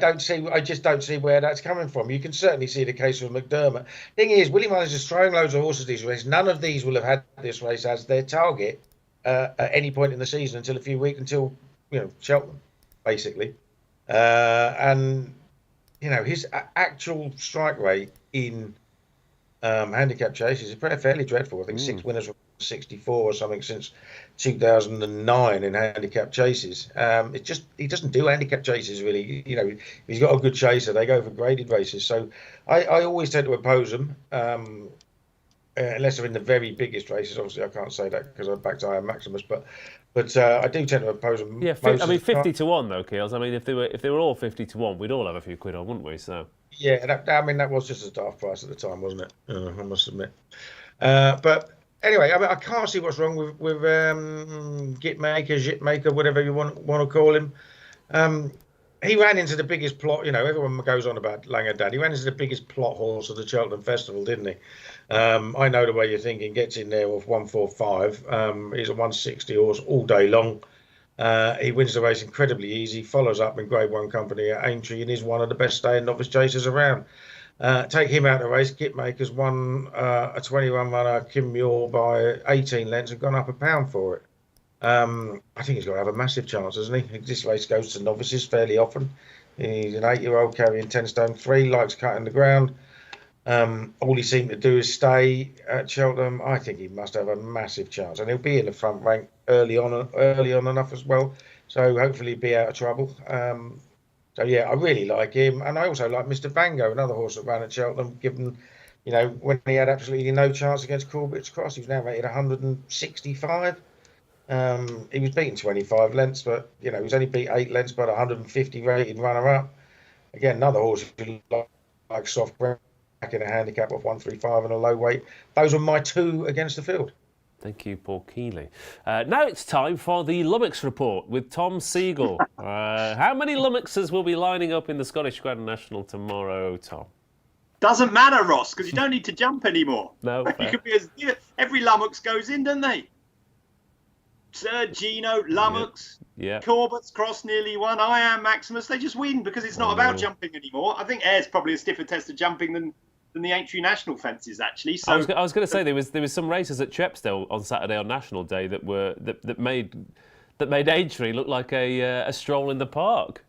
just don't see where that's coming from. You can certainly see the case with McDermott. Thing is, Willie Mullins is throwing loads of horses these races. None of these will have had this race as their target at any point in the season until Cheltenham, basically. And his actual strike rate in handicap chases is fairly dreadful. I think 6 winners from 64 or something since 2009 in handicap chases. He doesn't do handicap chases really. He's got a good chaser. They go for graded races. So I always tend to oppose them, unless they're in the very biggest races. Obviously, I can't say that because I backed Iron Maximus, but I do tend to oppose them. Yeah, 50-1 though, Keels. I mean, if they were all 50-1, we'd all have a few quid on, wouldn't we? So yeah, that was just a daft price at the time, wasn't it? I must admit. But anyway, I mean, I can't see what's wrong with Gitmaker, whatever you want to call him. He ran into the biggest plot. Everyone goes on about Langer Dad. He ran into the biggest plot horse of the Cheltenham Festival, didn't he? I know the way you're thinking. Gets in there off 145. He's a 160 horse all day long. He wins the race incredibly easy. Follows up in Grade 1 company at Aintree and is one of the best staying novice chasers around. Take him out of the race. Gitmaker's won a 21 runner, Kim Muir, by 18 lengths and gone up £1 for it. I think he's got to have a massive chance, hasn't he? This race goes to novices fairly often. He's an 8-year-old carrying 10 stone 3, likes cutting the ground. All he seemed to do is stay at Cheltenham. I think he must have a massive chance, and he'll be in the front rank early on enough as well. So hopefully he'll be out of trouble. So yeah, I really like him, and I also like Mr. Vango, another horse that ran at Cheltenham. Given, when he had absolutely no chance against Corbett's Cross, he's now rated 165. He was beaten 25 lengths, but he was only beat 8 lengths, but 150 rated runner-up. Again, another horse who like soft ground, back in a handicap of 135 and a low weight. Those are my 2 against the field. Thank you, Paul Kealy. Now it's time for the Lummox Report with Tom Segal. How many Lummoxes will be lining up in the Scottish Grand National tomorrow, Tom? Doesn't matter, Ross, because you don't need to jump anymore. No, you could be every Lummox goes in, don't they? Sir Gino, Lummox, Corbett's Cross nearly won. I Am Maximus. They just win because it's not about jumping anymore. I think Ayre's probably a stiffer test of jumping than the Aintree National fences, actually. So I was going to say there was some races at Chepstow on Saturday on National Day that made Aintree look like a stroll in the park.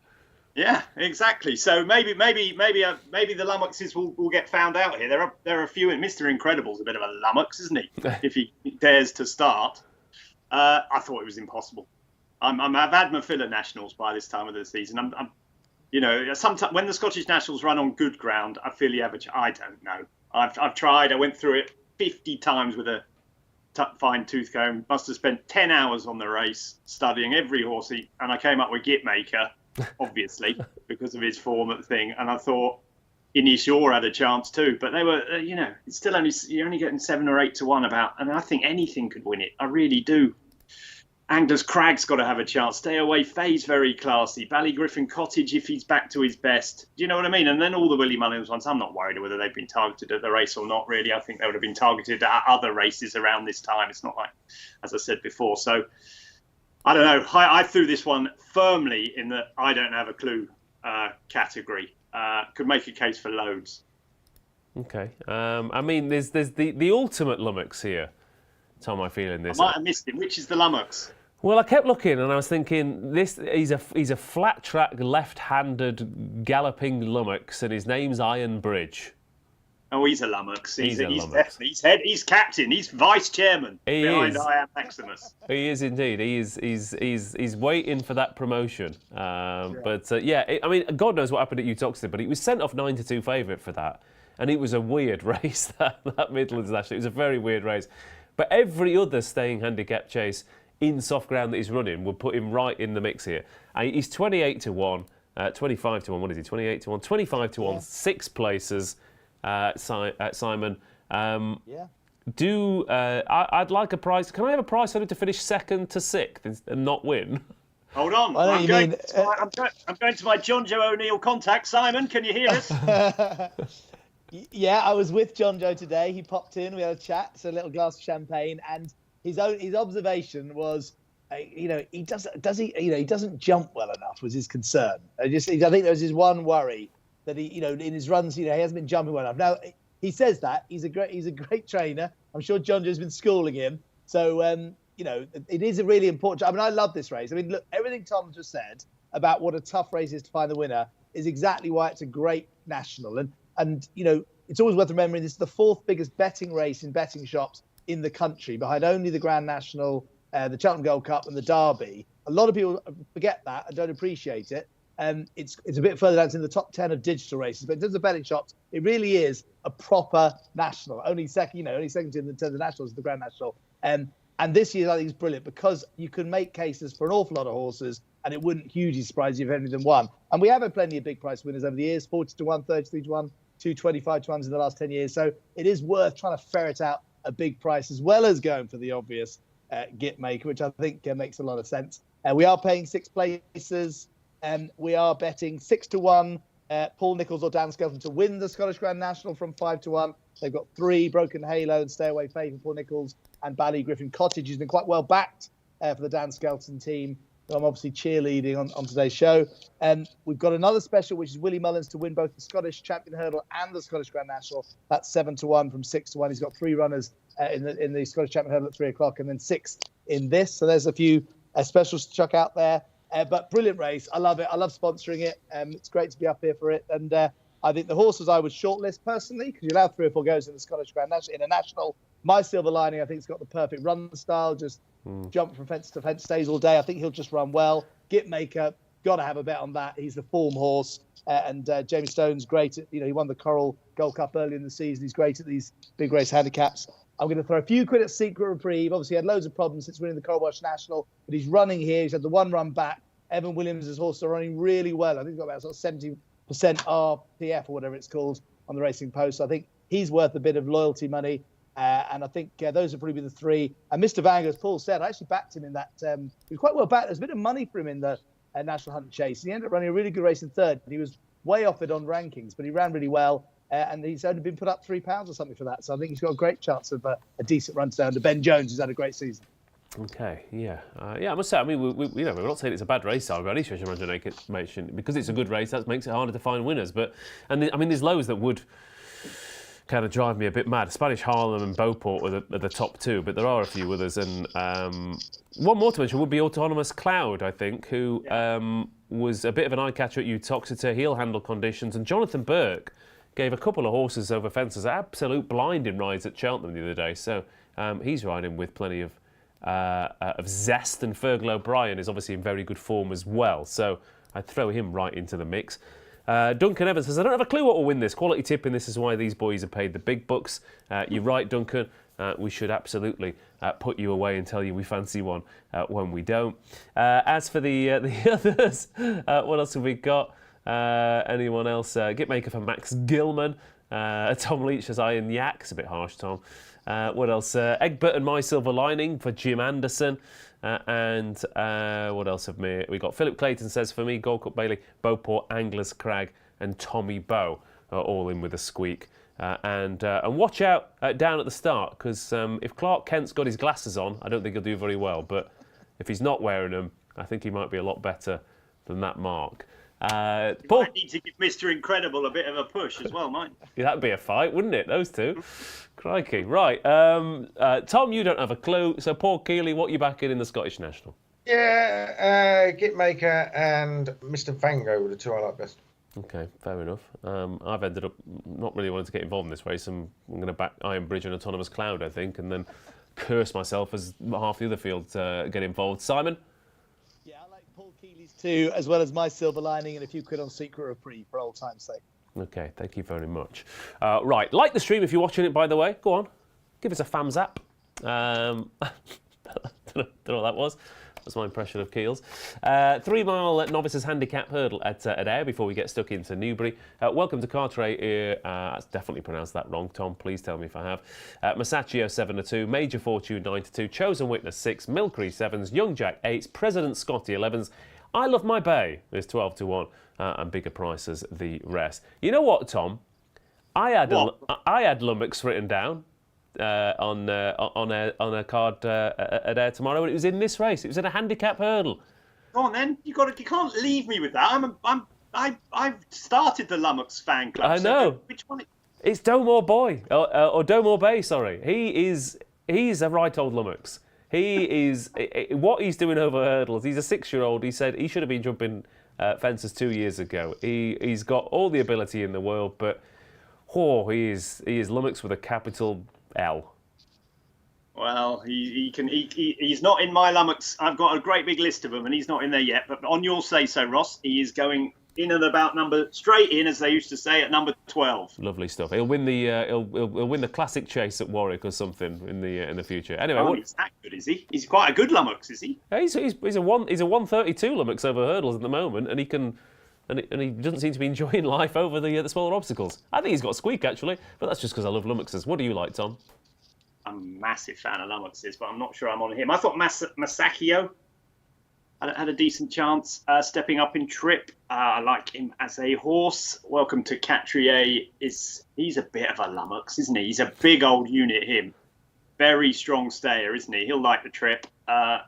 Yeah, exactly. So maybe the Lummoxes will get found out here. There are a few, and Mr. Incredible's a bit of a Lummox, isn't he? If he dares to start. I thought it was impossible. I've had my fill at Nationals by this time of the season. Sometimes when the Scottish Nationals run on good ground, I feel you have I don't know. I've tried. I went through it 50 times with a fine tooth comb. Must have spent 10 hours on the race studying every horse, and I came up with Gitmaker, obviously, because of his form at the thing. And I thought Inishaw had a chance too, but they were, it's still you're only getting 7 or 8 to 1 about, and I think anything could win it. I really do. Anglers Crag's got to have a chance. Stay Away Faye's very classy. Ballygriffin Cottage if he's back to his best. Do you know what I mean? And then all the Willie Mullins ones, I'm not worried whether they've been targeted at the race or not, really. I think they would have been targeted at other races around this time. It's not like, as I said before. So, I don't know. I threw this one firmly in the I don't have a clue category. Could make a case for loads. Okay. I mean, there's the ultimate lummox here. Tom, I feel in this. I might have missed him. Which is the lummox? Well, I kept looking and I was thinking, he's a flat track, left-handed galloping lummox, and his name's Iron Bridge. Oh, he's a lummox. He's a lummox. Definitely. He's captain. He's vice chairman behind is. I Am Maximus. He is indeed. He's waiting for that promotion. But I mean, God knows what happened at Utoxeter, but he was sent off 9-2 favourite for that, and it was a weird race that Midlands National. It was a very weird race, but every other staying handicap chase in soft ground that he's running would put him right in the mix here. He's 28-1, 25-1. What is he? 28-1, 25-1, 6 places. Simon. I'd like a price. Can I have a price on it to finish 2nd to 6th and not win? Hold on. I'm going to my John Joe O'Neill contact. Simon, can you hear us? Yeah, I was with John Joe today. He popped in. We had a chat, so a little glass of champagne, and his observation was, he doesn't jump well enough was his concern. I think there was his one worry that he, in his runs, he hasn't been jumping well enough. Now he says that he's a great trainer. I'm sure John Joe's been schooling him. So it is a really important. I mean, I love this race. I mean, look, everything Tom just said about what a tough race is to find the winner is exactly why it's a great national. And it's always worth remembering this is the 4th biggest betting race in betting shops in the country, behind only the Grand National, the Cheltenham Gold Cup, and the Derby. A lot of people forget that and don't appreciate it. It's a bit further down. It's in the top 10 of digital races, but in terms of betting shops, it really is a proper national. Only second in terms of nationals is the Grand National. And this year I think is brilliant because you can make cases for an awful lot of horses, and it wouldn't hugely surprise you if any of them won. And we have had plenty of big price winners over the years: 40-1, 33-1, 225-1s in the last 10 years. So it is worth trying to ferret out a big price as well as going for the obvious git maker, which I think makes a lot of sense. We are paying 6 places. We are betting 6-1 Paul Nicholls or Dan Skelton to win the Scottish Grand National from 5-1. They've got 3 Broken Halo and Stay Away Faye for Paul Nicholls, and Ballygriffin Cottage, who's been quite well backed for the Dan Skelton team, who I'm obviously cheerleading on today's show. We've got another special, which is Willie Mullins to win both the Scottish Champion Hurdle and the Scottish Grand National. That's 7-1 from 6-1. He's got 3 runners in the Scottish Champion Hurdle at 3 o'clock, and then 6 in this. So there's a few specials to chuck out there. But brilliant race. I love it. I love sponsoring it. It's great to be up here for it. And I think the horses I would shortlist personally, because you allow 3 or 4 goes in the Scottish Grand National. In a national, my silver lining, I think it's got the perfect run style. Just jump from fence to fence, stays all day. I think he'll just run well. Git maker, got to have a bet on that. He's the form horse. And James Stone's great at, he won the Coral Gold Cup early in the season. He's great at these big race handicaps. I'm going to throw a few quid at Secret Reprieve. Obviously, he had loads of problems since winning the Coral Welsh National, but he's running here. He's had the 1 run back. Evan Williams' horse are running really well. I think he's got about 70% RPF or whatever it's called on the Racing Post. So I think he's worth a bit of loyalty money. And I think those would probably be the 3. And Mr. Vanger, as Paul said, I actually backed him in that. He was quite well backed. There's a bit of money for him in the National Hunt Chase. He ended up running a really good race in 3rd. He was way off it on rankings, but he ran really well. And he's only been put up £3 or something for that. So I think he's got a great chance of a decent run down to Ben Jones, who's had a great season. Okay, yeah. I must say, I mean, we're not saying it's a bad race, by any stretch of imagination. Because it's a good race, that makes it harder to find winners. But, there's loads that would kind of drive me a bit mad. Spanish Harlem and Beauport are the top 2, but there are a few others. And one more to mention would be Autonomous Cloud, I think, who was a bit of an eye-catcher at Utoxeter. He'll handle conditions. And Jonathan Burke gave a couple of horses over fences, absolute blinding rides at Cheltenham the other day. So he's riding with plenty of zest, and Fergal O'Brien is obviously in very good form as well. So I'd throw him right into the mix. Duncan Evans says, I don't have a clue what will win this. Quality tip, and this is why these boys are paid the big bucks. You're right, Duncan. We should absolutely put you away and tell you we fancy one when we don't. As for the others, what else have we got? Anyone else? Gitmaker for Max Gilman. Tom Leach says Iron Yak's a bit harsh, Tom. What else? Egbert and My Silver Lining for Jim Anderson. And what else have we got? Philip Clayton says, for me, Gold Cup Bailey, Beauport, Anglers Crag and Tommy Bow are all in with a squeak. And watch out down at the start, because if Clark Kent's got his glasses on, I don't think he'll do very well. But if he's not wearing them, I think he might be a lot better than that mark. You might need to give Mr. Incredible a bit of a push as well, mightn't you? Yeah, that'd be a fight, wouldn't it? Those two. Crikey. Right. Tom, you don't have a clue. So, Paul Kealy, what are you backing in the Scottish National? Yeah, Gitmaker and Mr. Vango were the two I like best. Okay, fair enough. I've ended up not really wanting to get involved in this race. I'm going to back Iron Bridge and Autonomous Cloud, I think, and then curse myself as half the other field get involved. Simon? Yeah, I like Paul Kealy's too, as well as My Silver Lining and a few quid on Secret Reprieve for old time's sake. Okay, thank you very much. Right, like the stream if you're watching it, by the way. Go on, give us a thumbs up. Don't know what that was. That's my impression of Keels. 3 mile Novices Handicap Hurdle at Ayr before we get stuck into Newbury. Welcome to Carteret. I've definitely pronounced that wrong. Tom, please tell me if I have. Masaccio 7-2, Major Fortune 9-2, Chosen Witness 6, Milkery 7s, Young Jack 8s, President Scotty 11s. I Love My Bay is 12-1 and bigger prices the rest. You know what, Tom? I had Lummox written down. On a card at Ayr tomorrow, and it was in this race. It was in a handicap hurdle. Go on then. You can't leave me with that. I've started the Lummox fan club. I know. So which one? It's Domore Boy or Domore Bay. Sorry, he's a right old Lummox. He is what he's doing over hurdles. He's a 6-year-old. He said he should have been jumping fences 2 years ago. He's got all the ability in the world, but he is Lummox with a capital L. Well, he's not in my Lummox. I've got a great big list of them, and he's not in there yet. But on your say so, Ross, he is going in and about straight in, as they used to say, at number 12. Lovely stuff. He'll win the he'll win the Classic Chase at Warwick or something in the future. Anyway, he's that good, is he? He's quite a good Lummox, is he? Yeah, he's a 132 Lummox over hurdles at the moment, and he can. And he doesn't seem to be enjoying life over the smaller obstacles. I think he's got a squeak, actually, but that's just because I love Lummoxes. What do you like, Tom? I'm a massive fan of Lummoxes, but I'm not sure I'm on him. I thought Masaccio had a decent chance stepping up in trip. I like him as a horse. Welcome to Catrier. He's a bit of a Lummox, isn't he? He's a big old unit, him. Very strong stayer, isn't he? He'll like the trip. I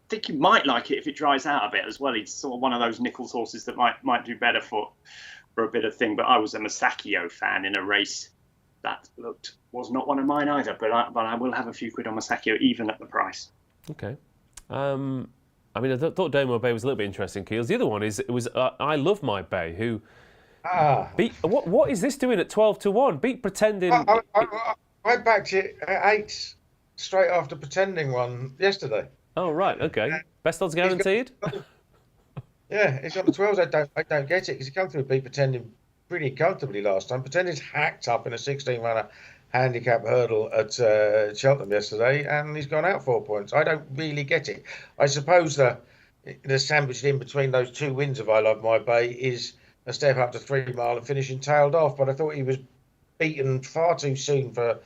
think you might like it if it dries out a bit as well. He's sort of one of those Nichols horses that might do better for a bit of thing. But I was a Masaccio fan in a race that was not one of mine either. But I will have a few quid on Masaccio even at the price. Okay. I mean, I thought Domore Bay was a little bit interesting, Keels. The other one was I Love My Bay, who beat. What is this doing at 12-1? Beat Pretending. I backed it at 8 straight after Pretending one yesterday. Oh right, okay. Best odds guaranteed. Yeah, he's got the 12s. I don't get it because he come through beat Pretending pretty comfortably last time. Pretending's hacked up in a 16-runner handicap hurdle at Cheltenham yesterday, and he's gone out 4 points. I don't really get it. I suppose the sandwiched in between those 2 wins of I Love My Bay is a step up to 3 mile and finishing tailed off. But I thought he was beaten far too soon for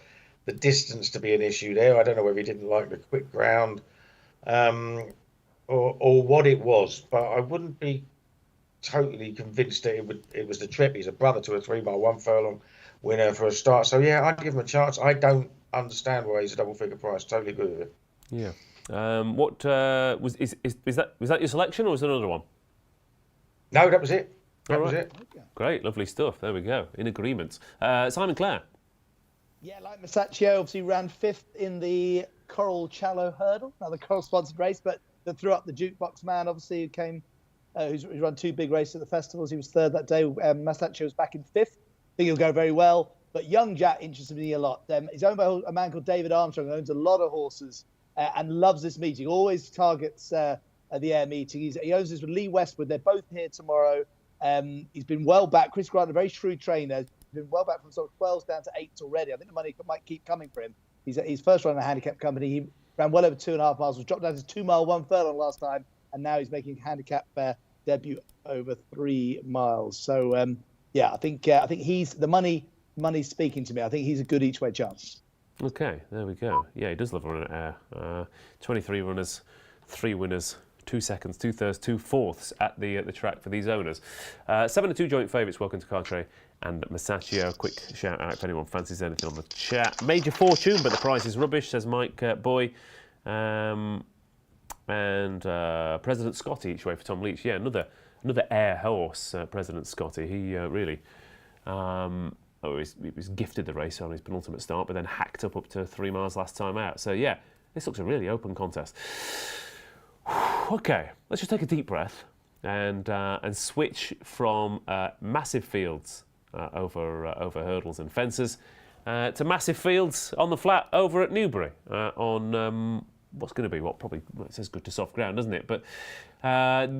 the distance to be an issue there. I don't know whether he didn't like the quick ground. Or what it was, but I wouldn't be totally convinced that it was the trip. He's a brother to a 3 mile 1 furlong winner for a start, so yeah, I'd give him a chance. I don't understand why he's a double figure price. Totally agree with it. Yeah. What was that your selection or was there another one? No, that was it. That was it. Great, lovely stuff. There we go. In agreement. Simon Clare. Yeah, like Masaccio, obviously ran 5th in the Coral Challow Hurdle, another Coral sponsored race, but that threw up the Jukebox Man, obviously, who came, who's run 2 big races at the festivals. He was 3rd that day. Masaccio was back in 5th. I think he'll go very well. But Young Jack interested me a lot. He's owned by a man called David Armstrong, who owns a lot of horses and loves this meeting. Always targets at the Ayr meeting. He owns this with Lee Westwood. They're both here tomorrow. He's been well back. Chris Grant, a very shrewd trainer, been well back from sort of 12s down to 8s already. I think the money might keep coming for him. He's first run in a handicap company. He ran well over 2.5 miles, was dropped down to 2 mile 1 furlong last time, and now he's making handicap debut over 3 miles. So yeah, I think he's the money money's speaking to me. I think he's a good each-way chance. Okay, there we go. Yeah, he does love running at air. 23 runners, 3 winners, 2 seconds, 2 thirds, 2 fourths at the track for these owners. 7 and 2 joint favourites. Welcome to Cartre and Masaccio. Quick shout out if anyone fancies anything on the chat. Major Fortune, but the price is rubbish, says Mike Boy. And President Scotty each way for Tom Leach. Yeah, another air horse, President Scotty. He really. He was gifted the race on his penultimate start, but then hacked up to 3 miles last time out. So yeah, this looks a really open contest. Okay, let's just take a deep breath and switch from massive fields over hurdles and fences to massive fields on the flat over at Newbury on what's going to be probably it says good to soft ground, doesn't it? But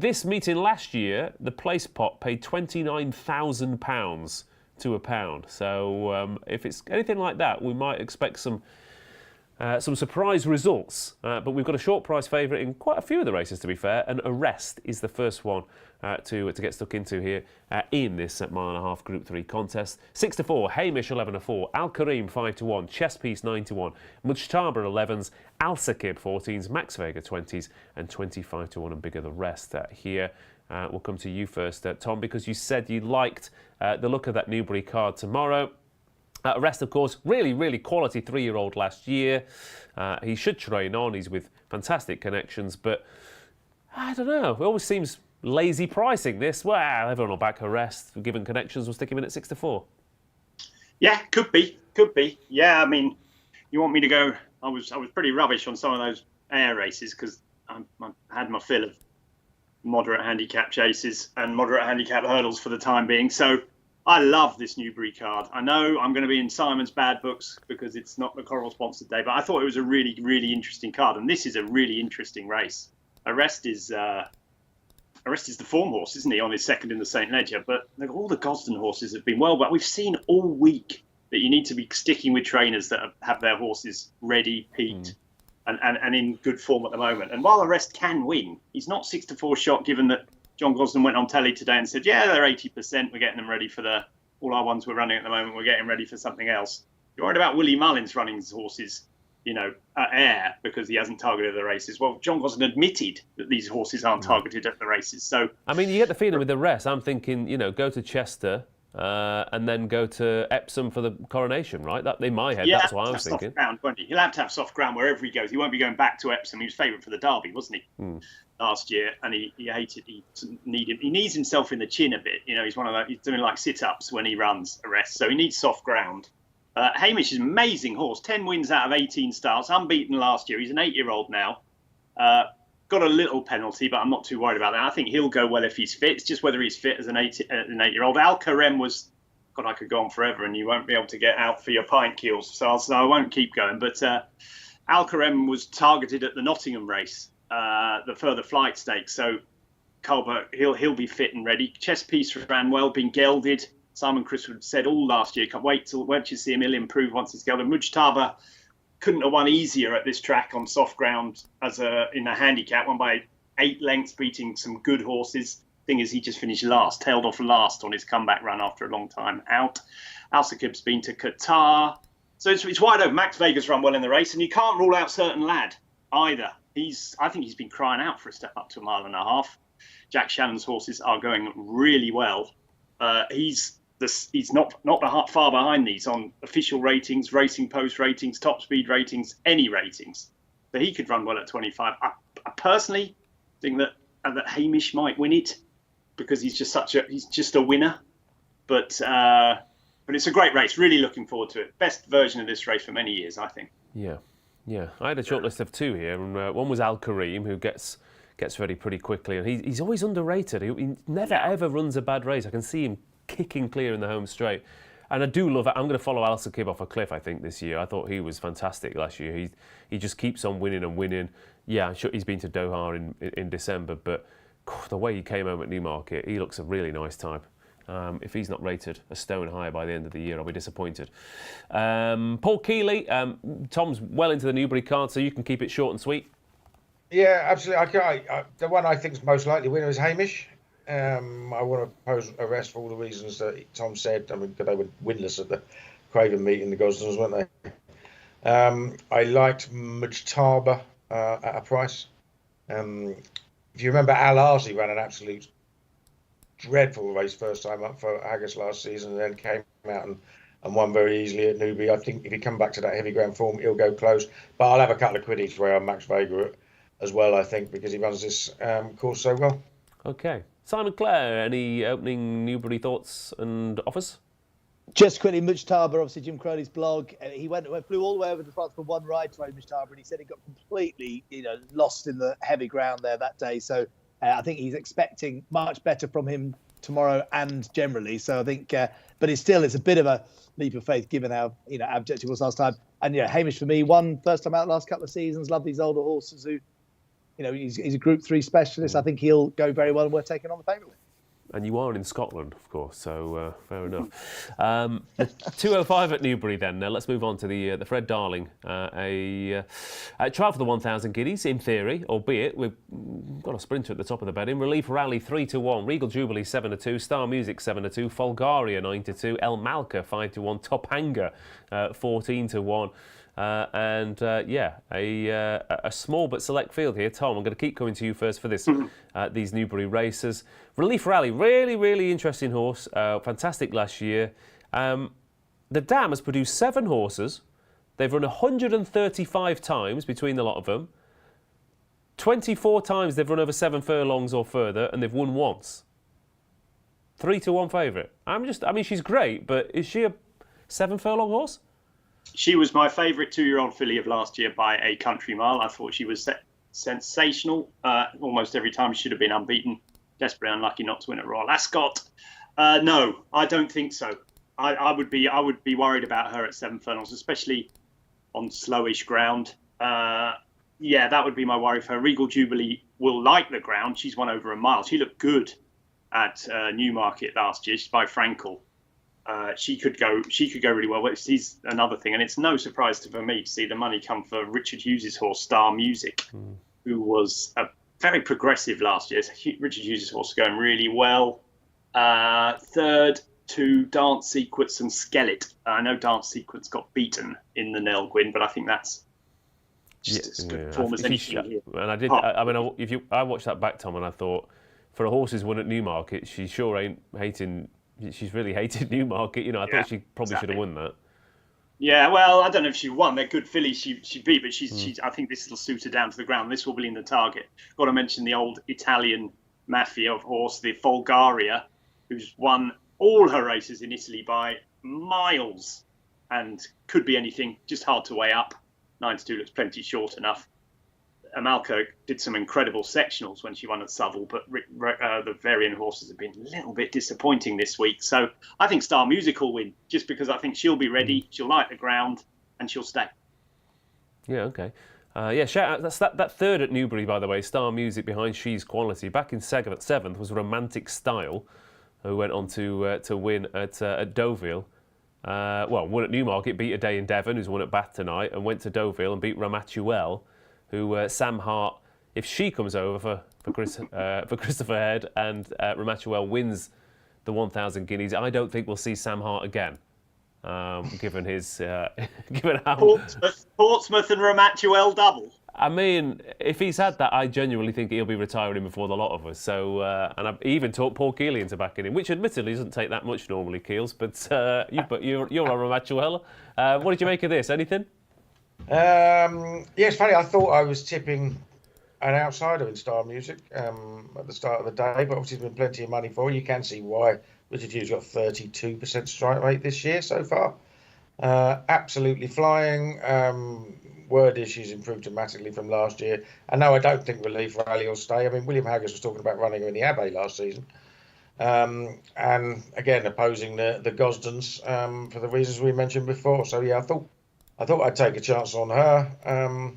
this meeting last year, the place pot paid £29,000 to £1. So if it's anything like that, we might expect some surprise results. But we've got a short price favourite in quite a few of the races, to be fair, and Arrest is the first one to get stuck into here in this mile-and-a-half Group 3 contest. 6 to 4, Hamish 11 to 4, Al Kareem 5 to 1, Chess Piece 9 to 1, Mujtaba 11s, Al Sakib 14s, Max Vega 20s, and 25 to 1 and bigger the rest here. We'll come to you first, Tom, because you said you liked the look of that Newbury card tomorrow. Arrest, of course, really, really quality 3-year-old last year. He should train on. He's with fantastic connections, but I don't know. It always seems lazy pricing this. Well, everyone will back Arrest. Given connections, we'll stick him in at 6 to 4. Yeah, could be. Yeah, I mean, you want me to go? I was pretty rubbish on some of those air races because I had my fill of moderate handicap chases and moderate handicap hurdles for the time being. So I love this Newbury card. I know I'm going to be in Simon's bad books because it's not the Coral sponsored day, but I thought it was a really, really interesting card. And this is a really interesting race. Arrest is the form horse, isn't he, on his second in the St. Ledger? But all the Gosden horses have been well, but we've seen all week that you need to be sticking with trainers that have their horses ready, peaked, and in good form at the moment. And while Arrest can win, he's not 6 to 4 shot, given that John Gosden went on telly today and said, yeah, they're 80%. We're getting them ready for all our ones we're running at the moment. We're getting ready for something else. You're worried about Willie Mullins running his horses, at air because he hasn't targeted the races. Well, John Gosden admitted that these horses aren't targeted at the races. So, I mean, you get the feeling with the rest. I'm thinking, go to Chester and then go to Epsom for the coronation, right? That in my head, that's what I was thinking. Soft ground, won't he? He'll have to have soft ground wherever he goes. He won't be going back to Epsom. He was favourite for the Derby, wasn't he? Last year, and he hated. He needs himself in the chin a bit. He's one of those. He's doing like sit-ups when he runs Arrest, so he needs soft ground. Hamish is an amazing horse. 10 wins out of 18 starts, unbeaten last year. He's an 8-year-old now. Got a little penalty, but I'm not too worried about that. I think he'll go well if he's fit. It's just whether he's fit as an 8-year-old. Al Karem was, God, I could go on forever, and you won't be able to get out for your pint keels, so I won't keep going. But Al Karem was targeted at the Nottingham race, the further flight stakes. So Colbert, he'll be fit and ready. Chess Piece ran well, been gelded. Simon Criswood said all last year, can't wait till you see him. He'll improve once he's gelded. Mujtaba couldn't have won easier at this track on soft ground in a handicap, won by 8 lengths, beating some good horses. Thing is, he just finished last, tailed off last on his comeback run after a long time out. Al Sakib's been to Qatar. So it's wide open. Max Vega's run well in the race, and you can't rule out Certain Lad either. I think he's been crying out for a step up to 1.5 miles. Jack Shannon's horses are going really well. He's not far behind these on official ratings, Racing Post ratings, Top Speed ratings, any ratings. So he could run well at 25. I personally think that Hamish might win it because he's just a winner. But it's a great race. Really looking forward to it. Best version of this race for many years, I think. Yeah. I had a short list of 2 here, and one was Al Kareem, who gets ready pretty quickly, and he's always underrated. He never ever runs a bad race. I can see him kicking clear in the home straight. And I do love it. I'm going to follow Al Sakib off a cliff, I think, this year. I thought he was fantastic last year. He just keeps on winning and winning. Yeah, I'm sure he's been to Doha in December, but the way he came home at Newmarket, he looks a really nice type. If he's not rated a stone higher by the end of the year, I'll be disappointed. Paul Kealy, Tom's well into the Newbury card, so you can keep it short and sweet. Yeah, absolutely. The one I think is most likely winner is Hamish. I want to pose Arrest for all the reasons that Tom said. I mean, they were winless at the Craven meeting the Gosdens, weren't they? I liked Mujtaba at a price. If you remember, Al Arzi ran an absolute dreadful race first time up for Haggis last season, and then came out and won very easily at Newbury. I think if he come back to that heavy ground form, he'll go close. But I'll have a couple of quid each way on Max Vega as well, I think, because he runs this course so well. Okay. Simon Clare, any opening Newbury thoughts and offers? Just quickly, Mujtaba, obviously Jim Crowley's blog. He flew all the way over to France for one ride to ride Mujtaba, and he said he got completely, lost in the heavy ground there that day. So I think he's expecting much better from him tomorrow and generally. So I think, but it's a bit of a leap of faith given how abject he was last time. And Hamish for me, first time out the last couple of seasons. Love these older horses who, he's a Group 3 specialist. I think he'll go very well and worth taking on the favourite with. And you are in Scotland, of course, so fair enough. 2:05 at Newbury then. Let's move on to the Fred Darling. A trial for the 1,000 guineas, in theory, albeit we've got a sprinter at the top of the betting. Relief Rally 3-1, Regal Jubilee 7-2, Star Music 7-2, Folgaria 9-2, El Malka 5-1, Top Hanger 14-1. A small but select field here. Tom, I'm going to keep coming to you first for this. These Newbury races. Relief Rally, really, really interesting horse. Fantastic last year. The Dam has produced 7 horses. They've run 135 times between the lot of them. 24 times they've run over 7 furlongs or further, and they've won once. 3-1 favourite. She's great, but is she a 7 furlong horse? She was my favourite 2-year-old filly of last year by a country mile. I thought she was sensational. Almost every time she should have been unbeaten. Desperately unlucky not to win at Royal Ascot. No, I don't think so. I would be worried about her at 7 furlongs, especially on slowish ground. That would be my worry for her. Regal Jubilee will like the ground. She's won over a mile. She looked good at Newmarket last year. She's by Frankel. She could go really well. But she's another thing, and it's no surprise for me to see the money come for Richard Hughes' horse, Star Music, who was a very progressive last year. Richard Hughes' horse is going really well. Third to Dance Sequence and Skellet. I know Dance Sequence got beaten in the Nelgwyn, but I think that's just as good form as anything here. And I watched that back, Tom, and I thought, for a horse who's won at Newmarket, she sure ain't hating. She's really hated Newmarket. I thought she probably should have won that. Yeah, well, I don't know if she won. They're good fillies she beat, but she's. I think this will suit her down to the ground. This will be in the target. Got to mention the old Italian mafia of horse, the Folgaria, who's won all her races in Italy by miles and could be anything. Just hard to weigh up. 9-2 looks plenty short enough. Amalka did some incredible sectionals when she won at Southall, but the Varian horses have been a little bit disappointing this week. So I think Star Music will win, just because I think she'll be ready, she'll like the ground, and she'll stay. Yeah, okay. Shout out. That third at Newbury, by the way, Star Music behind She's Quality. Back in 7th was Romantic Style, who went on to win at Deauville. Won at Newmarket, beat A Day in Devon, who's won at Bath tonight, and went to Deauville and beat Ramatuelle, who Sam Hart, if she comes over for Christopher Head and Ramatuelle wins the 1,000 guineas, I don't think we'll see Sam Hart again, given how Portsmouth and Ramatuelle double. I mean, if he's had that, I genuinely think he'll be retiring before the lot of us. So, and I've even talked Paul Kealy into backing him, which admittedly doesn't take that much normally, Keels. But you're on Ramatuelle. What did you make of this? Anything? It's funny. I thought I was tipping an outsider in Star Music at the start of the day, but obviously there's been plenty of money for it. You can see why Richard Hughes got 32% strike rate this year so far. Absolutely flying. Word is she's improved dramatically from last year. And no, I don't think Relief Rally will stay. I mean, William Haggis was talking about running her in the Abbey last season. And again, opposing the Gosdens for the reasons we mentioned before. So yeah, I thought I'd take a chance on her.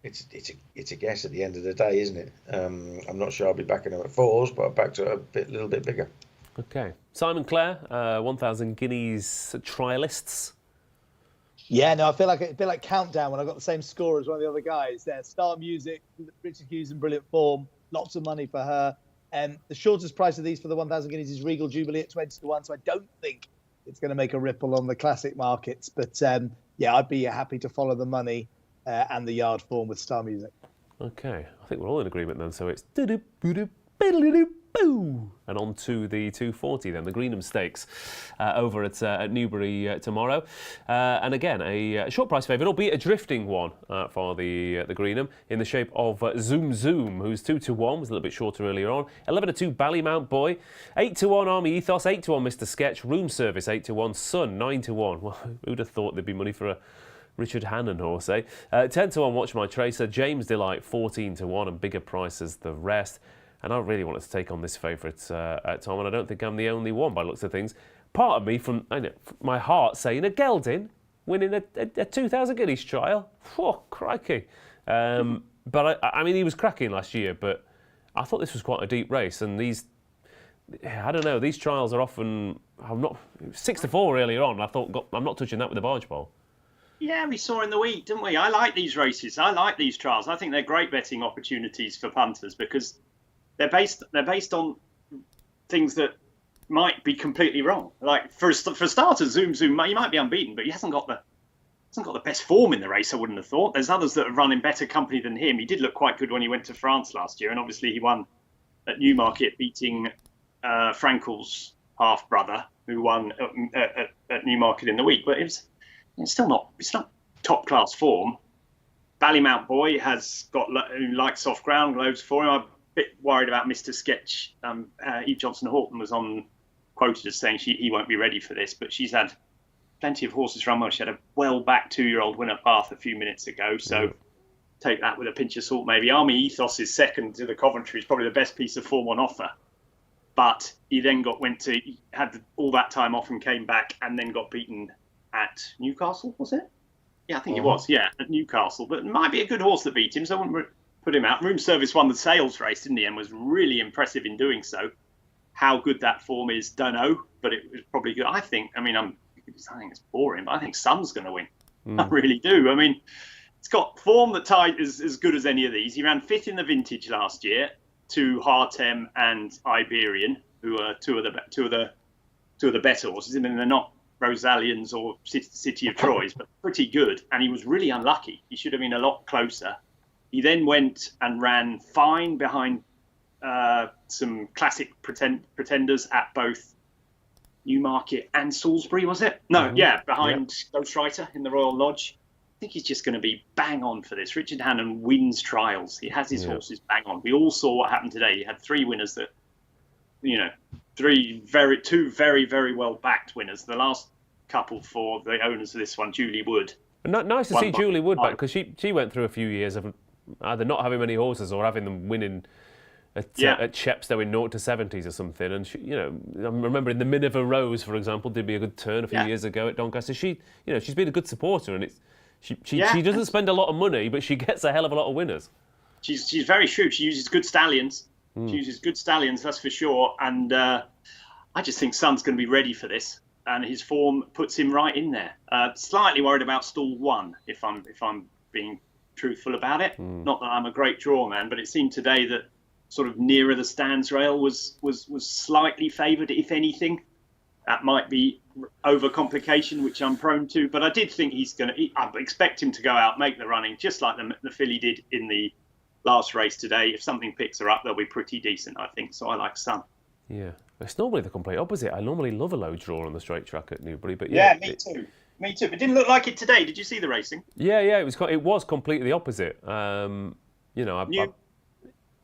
It's a guess at the end of the day, isn't it? I'm not sure I'll be backing her at 4s, but I'll back to her a little bit bigger. Okay. Simon Clare, 1,000 guineas trialists. Yeah, no, I feel like a bit like Countdown when I got the same score as one of the other guys there. Star Music, Richard Hughes in brilliant form, lots of money for her. The shortest price of these for the 1,000 guineas is Regal Jubilee at 20-1, so I don't think it's going to make a ripple on the classic markets. But yeah, I'd be happy to follow the money and the yard form with Star Music. Okay, I think we're all in agreement then. So it's and on to the 240 then, the Greenham Stakes over at Newbury tomorrow. And again, a short price favourite, albeit a drifting one for the Greenham, in the shape of Zoom Zoom, who's 2-1, was a little bit shorter earlier on. 11-2 Ballymount Boy, 8-1 Army Ethos, 8-1 Mr Sketch, Room Service 8-1, Sun 9-1. Well, who'd have thought there'd be money for a Richard Hannon horse, eh? 10-1 Watch My Tracer, James Delight 14-1, and bigger prices the rest. And I really wanted to take on this favourite, Tom, and I don't think I'm the only one by the looks of things. Part of me, from my heart, saying a gelding winning a 2,000 guineas trial. Oh, crikey. But I mean, he was cracking last year, but I thought this was quite a deep race. And these, I don't know, these trials are often, 6-4 earlier on. I thought, I'm not touching that with a barge pole. Yeah, we saw in the week, didn't we? I like these races. I like these trials. I think they're great betting opportunities for punters because they're based on things that might be completely wrong. Like for starters, Zoom Zoom, he might be unbeaten, but he hasn't got the best form in the race. I wouldn't have thought. There's others that have run in better company than him. He did look quite good when he went to France last year, and obviously he won at Newmarket, beating Frankel's half brother, who won at Newmarket in the week. But it's not top class form. Ballymount Boy has got like soft ground, loads for him. I'm a bit worried about Mr Sketch. Eve Johnson-Horton was quoted as saying he won't be ready for this, but she's had plenty of horses run well. She had a well-backed 2-year-old win at Bath a few minutes ago, so take that with a pinch of salt maybe. Army Ethos is second to the Coventry. It's probably the best piece of form on offer. But he then had all that time off and came back and then got beaten at Newcastle, was it? Yeah, I think it was. Yeah, at Newcastle. But it might be a good horse that beat him, so I wouldn't put him out. Room Service won the sales race, didn't he? And was really impressive in doing so. How good that form is, don't know, but it was probably good. I think it's boring, but I think Sun's going to win. I really do. I mean, it's got form that is as good as any of these. He ran 5th in the vintage last year to Hartem and Iberian, who are two of the better horses. I mean, they're not Rosalians or City of Troyes, but pretty good. And he was really unlucky. He should have been a lot closer. He then went and ran fine behind some classic pretenders at both Newmarket and Salisbury, was it? No, behind Ghostwriter in the Royal Lodge. I think he's just going to be bang on for this. Richard Hannon wins trials. He has his horses bang on. We all saw what happened today. He had 3 winners that, two very, very well backed winners. The last couple for the owners of this one, Julie Wood. Nice to see Julie Wood back, because she went through a few years of either not having many horses or having them winning at Chepstow in 0 to 70s or something. And she, I'm remembering the Minerva Rose, for example, did me a good turn a few years ago at Doncaster. She's been a good supporter, and she doesn't spend a lot of money, but she gets a hell of a lot of winners. She's very shrewd. She uses good stallions. She uses good stallions, that's for sure. And I just think Sun's going to be ready for this, and his form puts him right in there. Slightly worried about stall 1, if I'm being truthful about it. Not that I'm a great draw man, but it seemed today that sort of nearer the stands rail was slightly favoured, if anything. That might be overcomplication, which I'm prone to, but I did think I expect him to go out, make the running, just like the filly did in the last race today. If something picks her up, they'll be pretty decent, I think. So I like Sun. Yeah, it's normally the complete opposite. I normally love a low draw on the straight track at Newbury, but me too. Me too. But it didn't look like it today. Did you see the racing? Yeah. It was completely the opposite.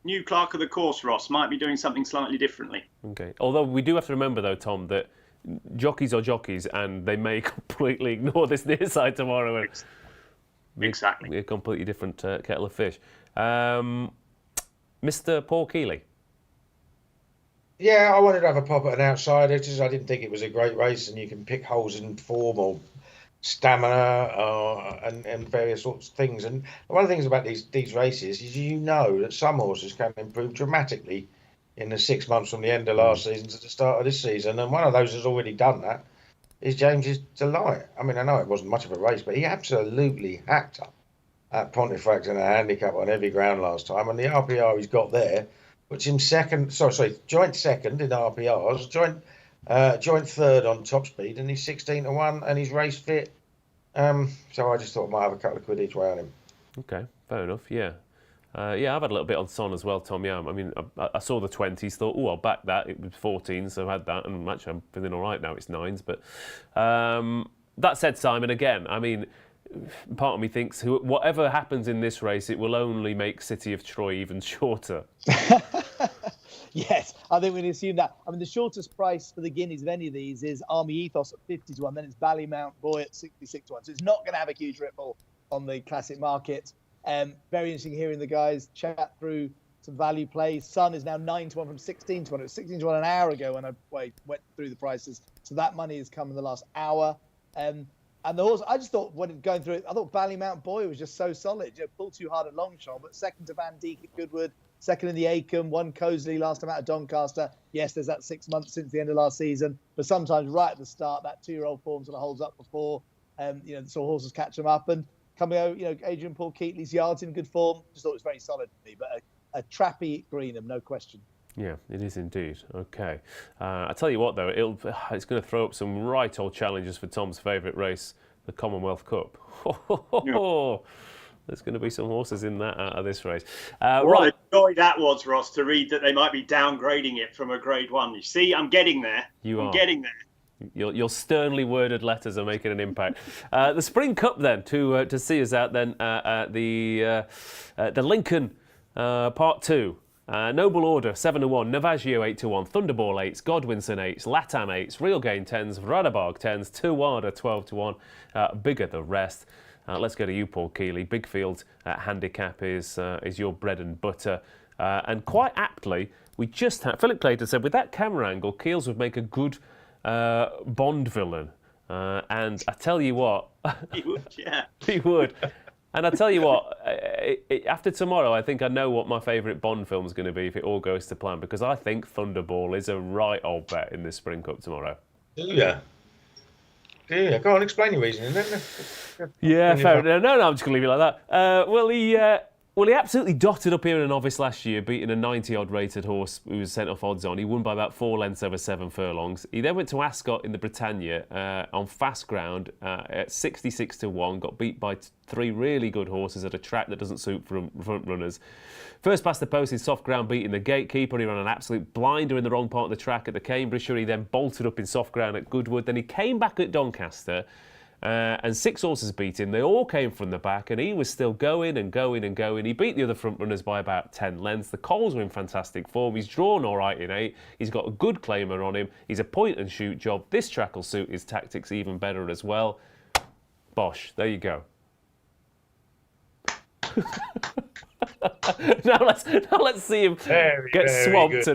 New clerk of the course, Ross, might be doing something slightly differently. Okay. Although we do have to remember, though, Tom, that jockeys are jockeys, and they may completely ignore this near side tomorrow. And exactly. A completely different kettle of fish. Mr. Paul Kealy. Yeah, I wanted to have a pop at an outsider. Just I didn't think it was a great race, and you can pick holes in form or stamina and various sorts of things. And one of the things about these races is that some horses can improve dramatically in the 6 months from the end of last season to the start of this season. And one of those has already done that is James's Delight. I mean, I know it wasn't much of a race, but he absolutely hacked up at Pontefract in a handicap on heavy ground last time. And the RPR he's got there puts him joint second in RPRs, joint joint third on top speed, and he's 16-1, and he's race fit. So I just thought I might have a couple of quid each way on him. Okay, fair enough. Yeah. Yeah, I've had a little bit on Son as well, Tom. Yeah, I mean, I saw the 20s, thought, oh, I'll back that. It was 14, so I had that, and actually I'm feeling all right now. It's 9s, but that said, Simon, again, I mean, part of me thinks whatever happens in this race, it will only make City of Troy even shorter. Yes, I think we can assume that. I mean, the shortest price for the guineas of any of these is Army Ethos at 50-1, then it's Ballymount Boy at 66-1. So it's not going to have a huge ripple on the classic market. Very interesting hearing the guys chat through some value plays. Sun is now 9-1 from 16-1. It was 16-1 an hour ago when I went through the prices. So that money has come in the last hour. And the horse, I just thought when going through it, I thought Ballymount Boy was just so solid. You know, pulled too hard at Longchamp, but second to Van Dijk at Goodwood, second in the Acomb, won Cosley last time out of Doncaster. Yes, there's that 6 months since the end of last season, but sometimes right at the start, that 2-year-old form sort of holds up before, you know, sort of horses catch them up. And coming out, you know, Adrian Paul Keatley's yards in good form. Just thought it was very solid for me, but a trappy Greenham, no question. Yeah, it is indeed. Okay. I tell you what, though, it's going to throw up some right old challenges for Tom's favourite race, the Commonwealth Cup. Yeah. There's going to be some horses in that out of this race. What a joy that was, Ross, to read that they might be downgrading it from a Grade 1. You see, I'm getting there. I'm getting there. Your sternly worded letters are making an impact. The Spring Cup, then, to see us out, then, the Lincoln Part 2. Noble Order 7-1, Navaggio 8-1, Thunderball 8s, Godwinson 8s, Latam 8s, Real Gain 10s, Radabarg 10s, Tuwada 12-1, bigger the rest. Let's go to you, Paul Kealy. Big field handicap is your bread and butter. And quite aptly, we just had, Philip Clayton said, with that camera angle, Keels would make a good Bond villain. And I tell you what... He would, yeah. He would. And I tell you what, after tomorrow, I think I know what my favourite Bond film is going to be if it all goes to plan, because I think Thunderball is a right old bet in this Spring Cup tomorrow. Yeah. Yeah, go on, explain your reasoning. Yeah, fair enough. No, I'm just going to leave it like that. Well, he absolutely dotted up here in a novice last year, beating a 90-odd rated horse who was sent off odds on. He won by about 4 lengths over 7 furlongs. He then went to Ascot in the Britannia on fast ground at 66-1, got beat by 3 really good horses at a track that doesn't suit front runners. First past the post in soft ground, beating the gatekeeper. He ran an absolute blinder in the wrong part of the track at the Cambridgeshire. He then bolted up in soft ground at Goodwood. Then he came back at Doncaster. And 6 horses beat him. They all came from the back, and he was still going and going and going. He beat the other front runners by about 10 lengths. The Coles were in fantastic form. He's drawn all right in 8. He's got a good claimer on him. He's a point-and-shoot job. This track will suit his tactics even better as well. Bosh, there you go. now let's see him get swamped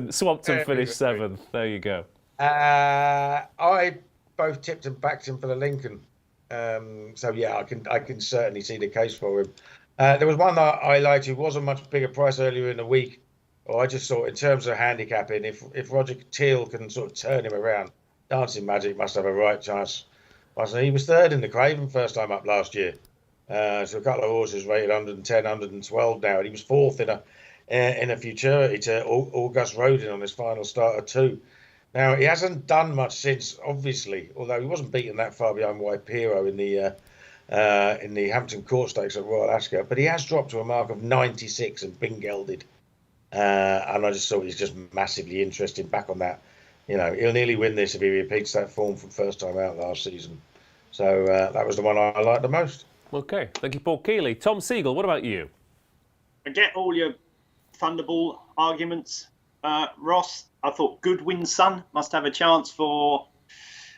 and finish 7th. There you go. I both tipped and backed him for the Lincoln. So yeah, I can certainly see the case for him. There was one that I liked who was a much bigger price earlier in the week. Or I just thought in terms of handicapping, if Roger Teal can sort of turn him around, Dancing Magic must have a right chance. He was 3rd in the Craven first time up last year. So a couple of horses rated 110, 112 now, and he was 4th in a futurity to August Rodin on his final start at 2. Now, he hasn't done much since, obviously, although he wasn't beaten that far behind Waipiro in the Hampton Court Stakes at Royal Ascot, but he has dropped to a mark of 96 and been gelded. And I just thought he's just massively interested back on that. You know, he'll nearly win this if he repeats that form from first time out last season. So that was the one I liked the most. Okay, thank you, Paul Kealy. Tom Segal, what about you? I get all your Thunderball arguments, Ross. I thought Goodwin's son must have a chance for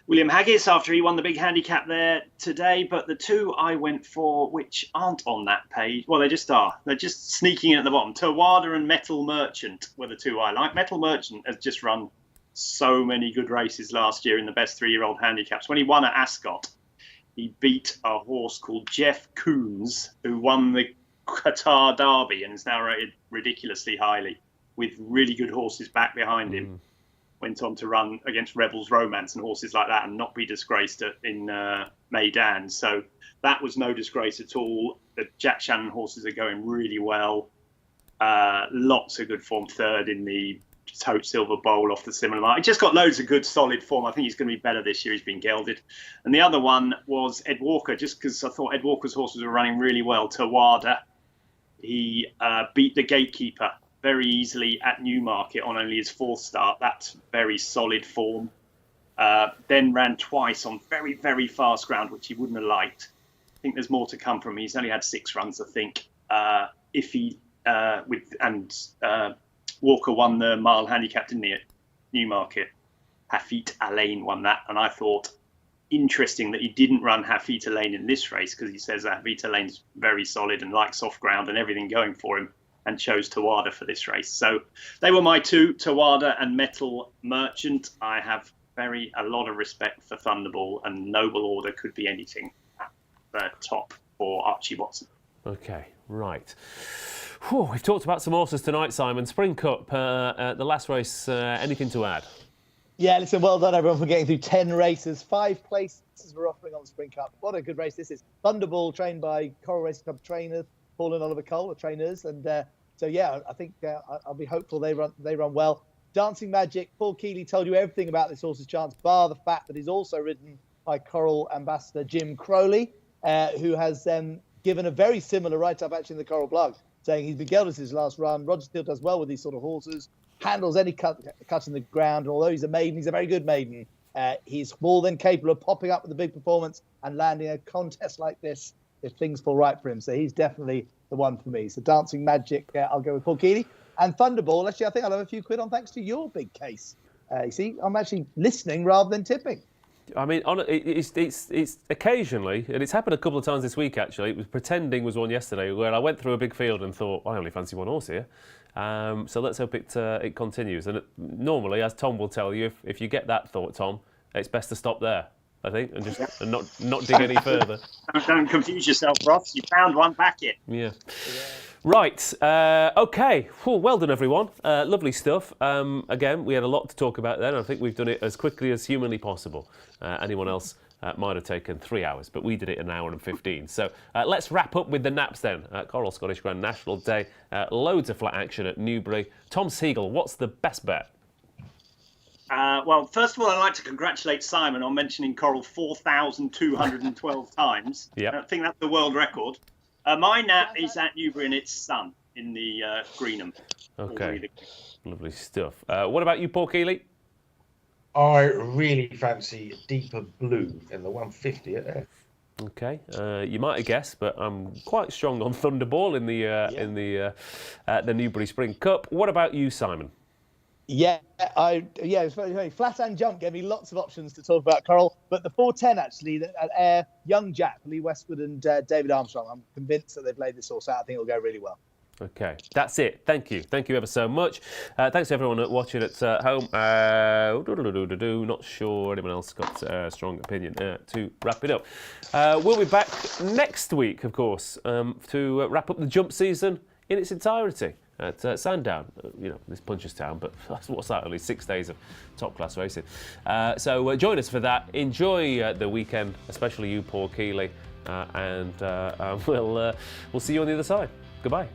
William Haggis after he won the big handicap there today. But the 2 I went for, which aren't on that page, well, they just are. They're just sneaking in at the bottom. Tawada and Metal Merchant were the 2 I like. Metal Merchant has just run so many good races last year in the best 3-year-old handicaps. When he won at Ascot, he beat a horse called Jeff Koons, who won the Qatar Derby and is now rated ridiculously highly, with really good horses back behind him. Went on to run against Rebels Romance and horses like that and not be disgraced in Meydan. So that was no disgrace at all. The Jack Shannon horses are going really well. Lots of good form. 3rd in the Tote Silver Bowl off the similar mark. He just got loads of good, solid form. I think he's going to be better this year. He's been gelded. And the other one was Ed Walker, just because I thought Ed Walker's horses were running really well. Tawada, he beat the Gatekeeper very easily at Newmarket on only his 4th start. That's very solid form. Then ran twice on very, very fast ground, which he wouldn't have liked. I think there's more to come from him. He's only had 6 runs, I think. Walker won the mile handicap, didn't he, at Newmarket? Hafit Alain won that, and I thought interesting that he didn't run Hafit Alain in this race, because he says that Hafit Alain's very solid and likes soft ground and everything going for him, and chose Tawada for this race. So they were my 2, Tawada and Metal Merchant. I have a lot of respect for Thunderball, and Noble Order could be anything at the top for Archie Watson. Okay, right. Whew, we've talked about some horses tonight, Simon. Spring Cup, the last race, anything to add? Yeah, listen, well done everyone for getting through 10 races. 5 places we're offering on the Spring Cup. What a good race this is. Thunderball, trained by Coral Racing Club trainers, Paul and Oliver Cole, the trainers. And so, yeah, I think I'll be hopeful they run well. Dancing Magic, Paul Kealy told you everything about this horse's chance, bar the fact that he's also ridden by Coral ambassador Jim Crowley, who has given a very similar write-up actually in the Coral blog, saying he's been gelded his last run. Roger Steele does well with these sort of horses, handles any cut in the ground, and although he's a maiden, he's a very good maiden. He's more than capable of popping up with a big performance and landing a contest like this if things fall right for him. So he's definitely the one for me. So Dancing Magic, I'll go with Paul Kealy. And Thunderball, actually, I think I'll have a few quid on thanks to your big case. You see, I'm actually listening rather than tipping. I mean, it's occasionally, and it's happened a couple of times this week actually. It was Pretending was one yesterday where I went through a big field and thought, I only fancy one horse here. So let's hope it continues. And normally, as Tom will tell you, if you get that thought, Tom, it's best to stop there, I think, and just and not dig any further. Don't confuse yourself, Ross. You found one, back it. Yeah. Right, okay, well done everyone, lovely stuff. Again, we had a lot to talk about then. I think we've done it as quickly as humanly possible. Anyone else might have taken 3 hours, but we did it in an hour and 15. So let's wrap up with the naps then. Coral Scottish Grand National Day, loads of flat action at Newbury. Tom Segal, what's the best bet? Well, first of all, I'd like to congratulate Simon on mentioning Coral 4,212 times. Yep. I think that's the world record. My nap is at Newbury and its Sun in the Greenham. Okay, lovely stuff. What about you, Paul Kealy? I really fancy Deeper Blue in the 150 at F. Okay, you might have guessed, but I'm quite strong on Thunderball in the Newbury Spring Cup. What about you, Simon? Yeah, it's very, very flat and jump gave me lots of options to talk about, Coral. But the 410 actually, at Air, Young Jack, Lee Westwood and David Armstrong, I'm convinced that they've laid this horse out. I think it'll go really well. Okay, that's it. Thank you ever so much. Thanks to everyone watching at home. Not sure anyone else got a strong opinion to wrap it up. We'll be back next week, of course, to wrap up the jump season in its entirety at Sandown, this Punchestown, but what's that, only 6 days of top-class racing. So join us for that. Enjoy the weekend, especially you, Paul Kealy, and we'll see you on the other side. Goodbye.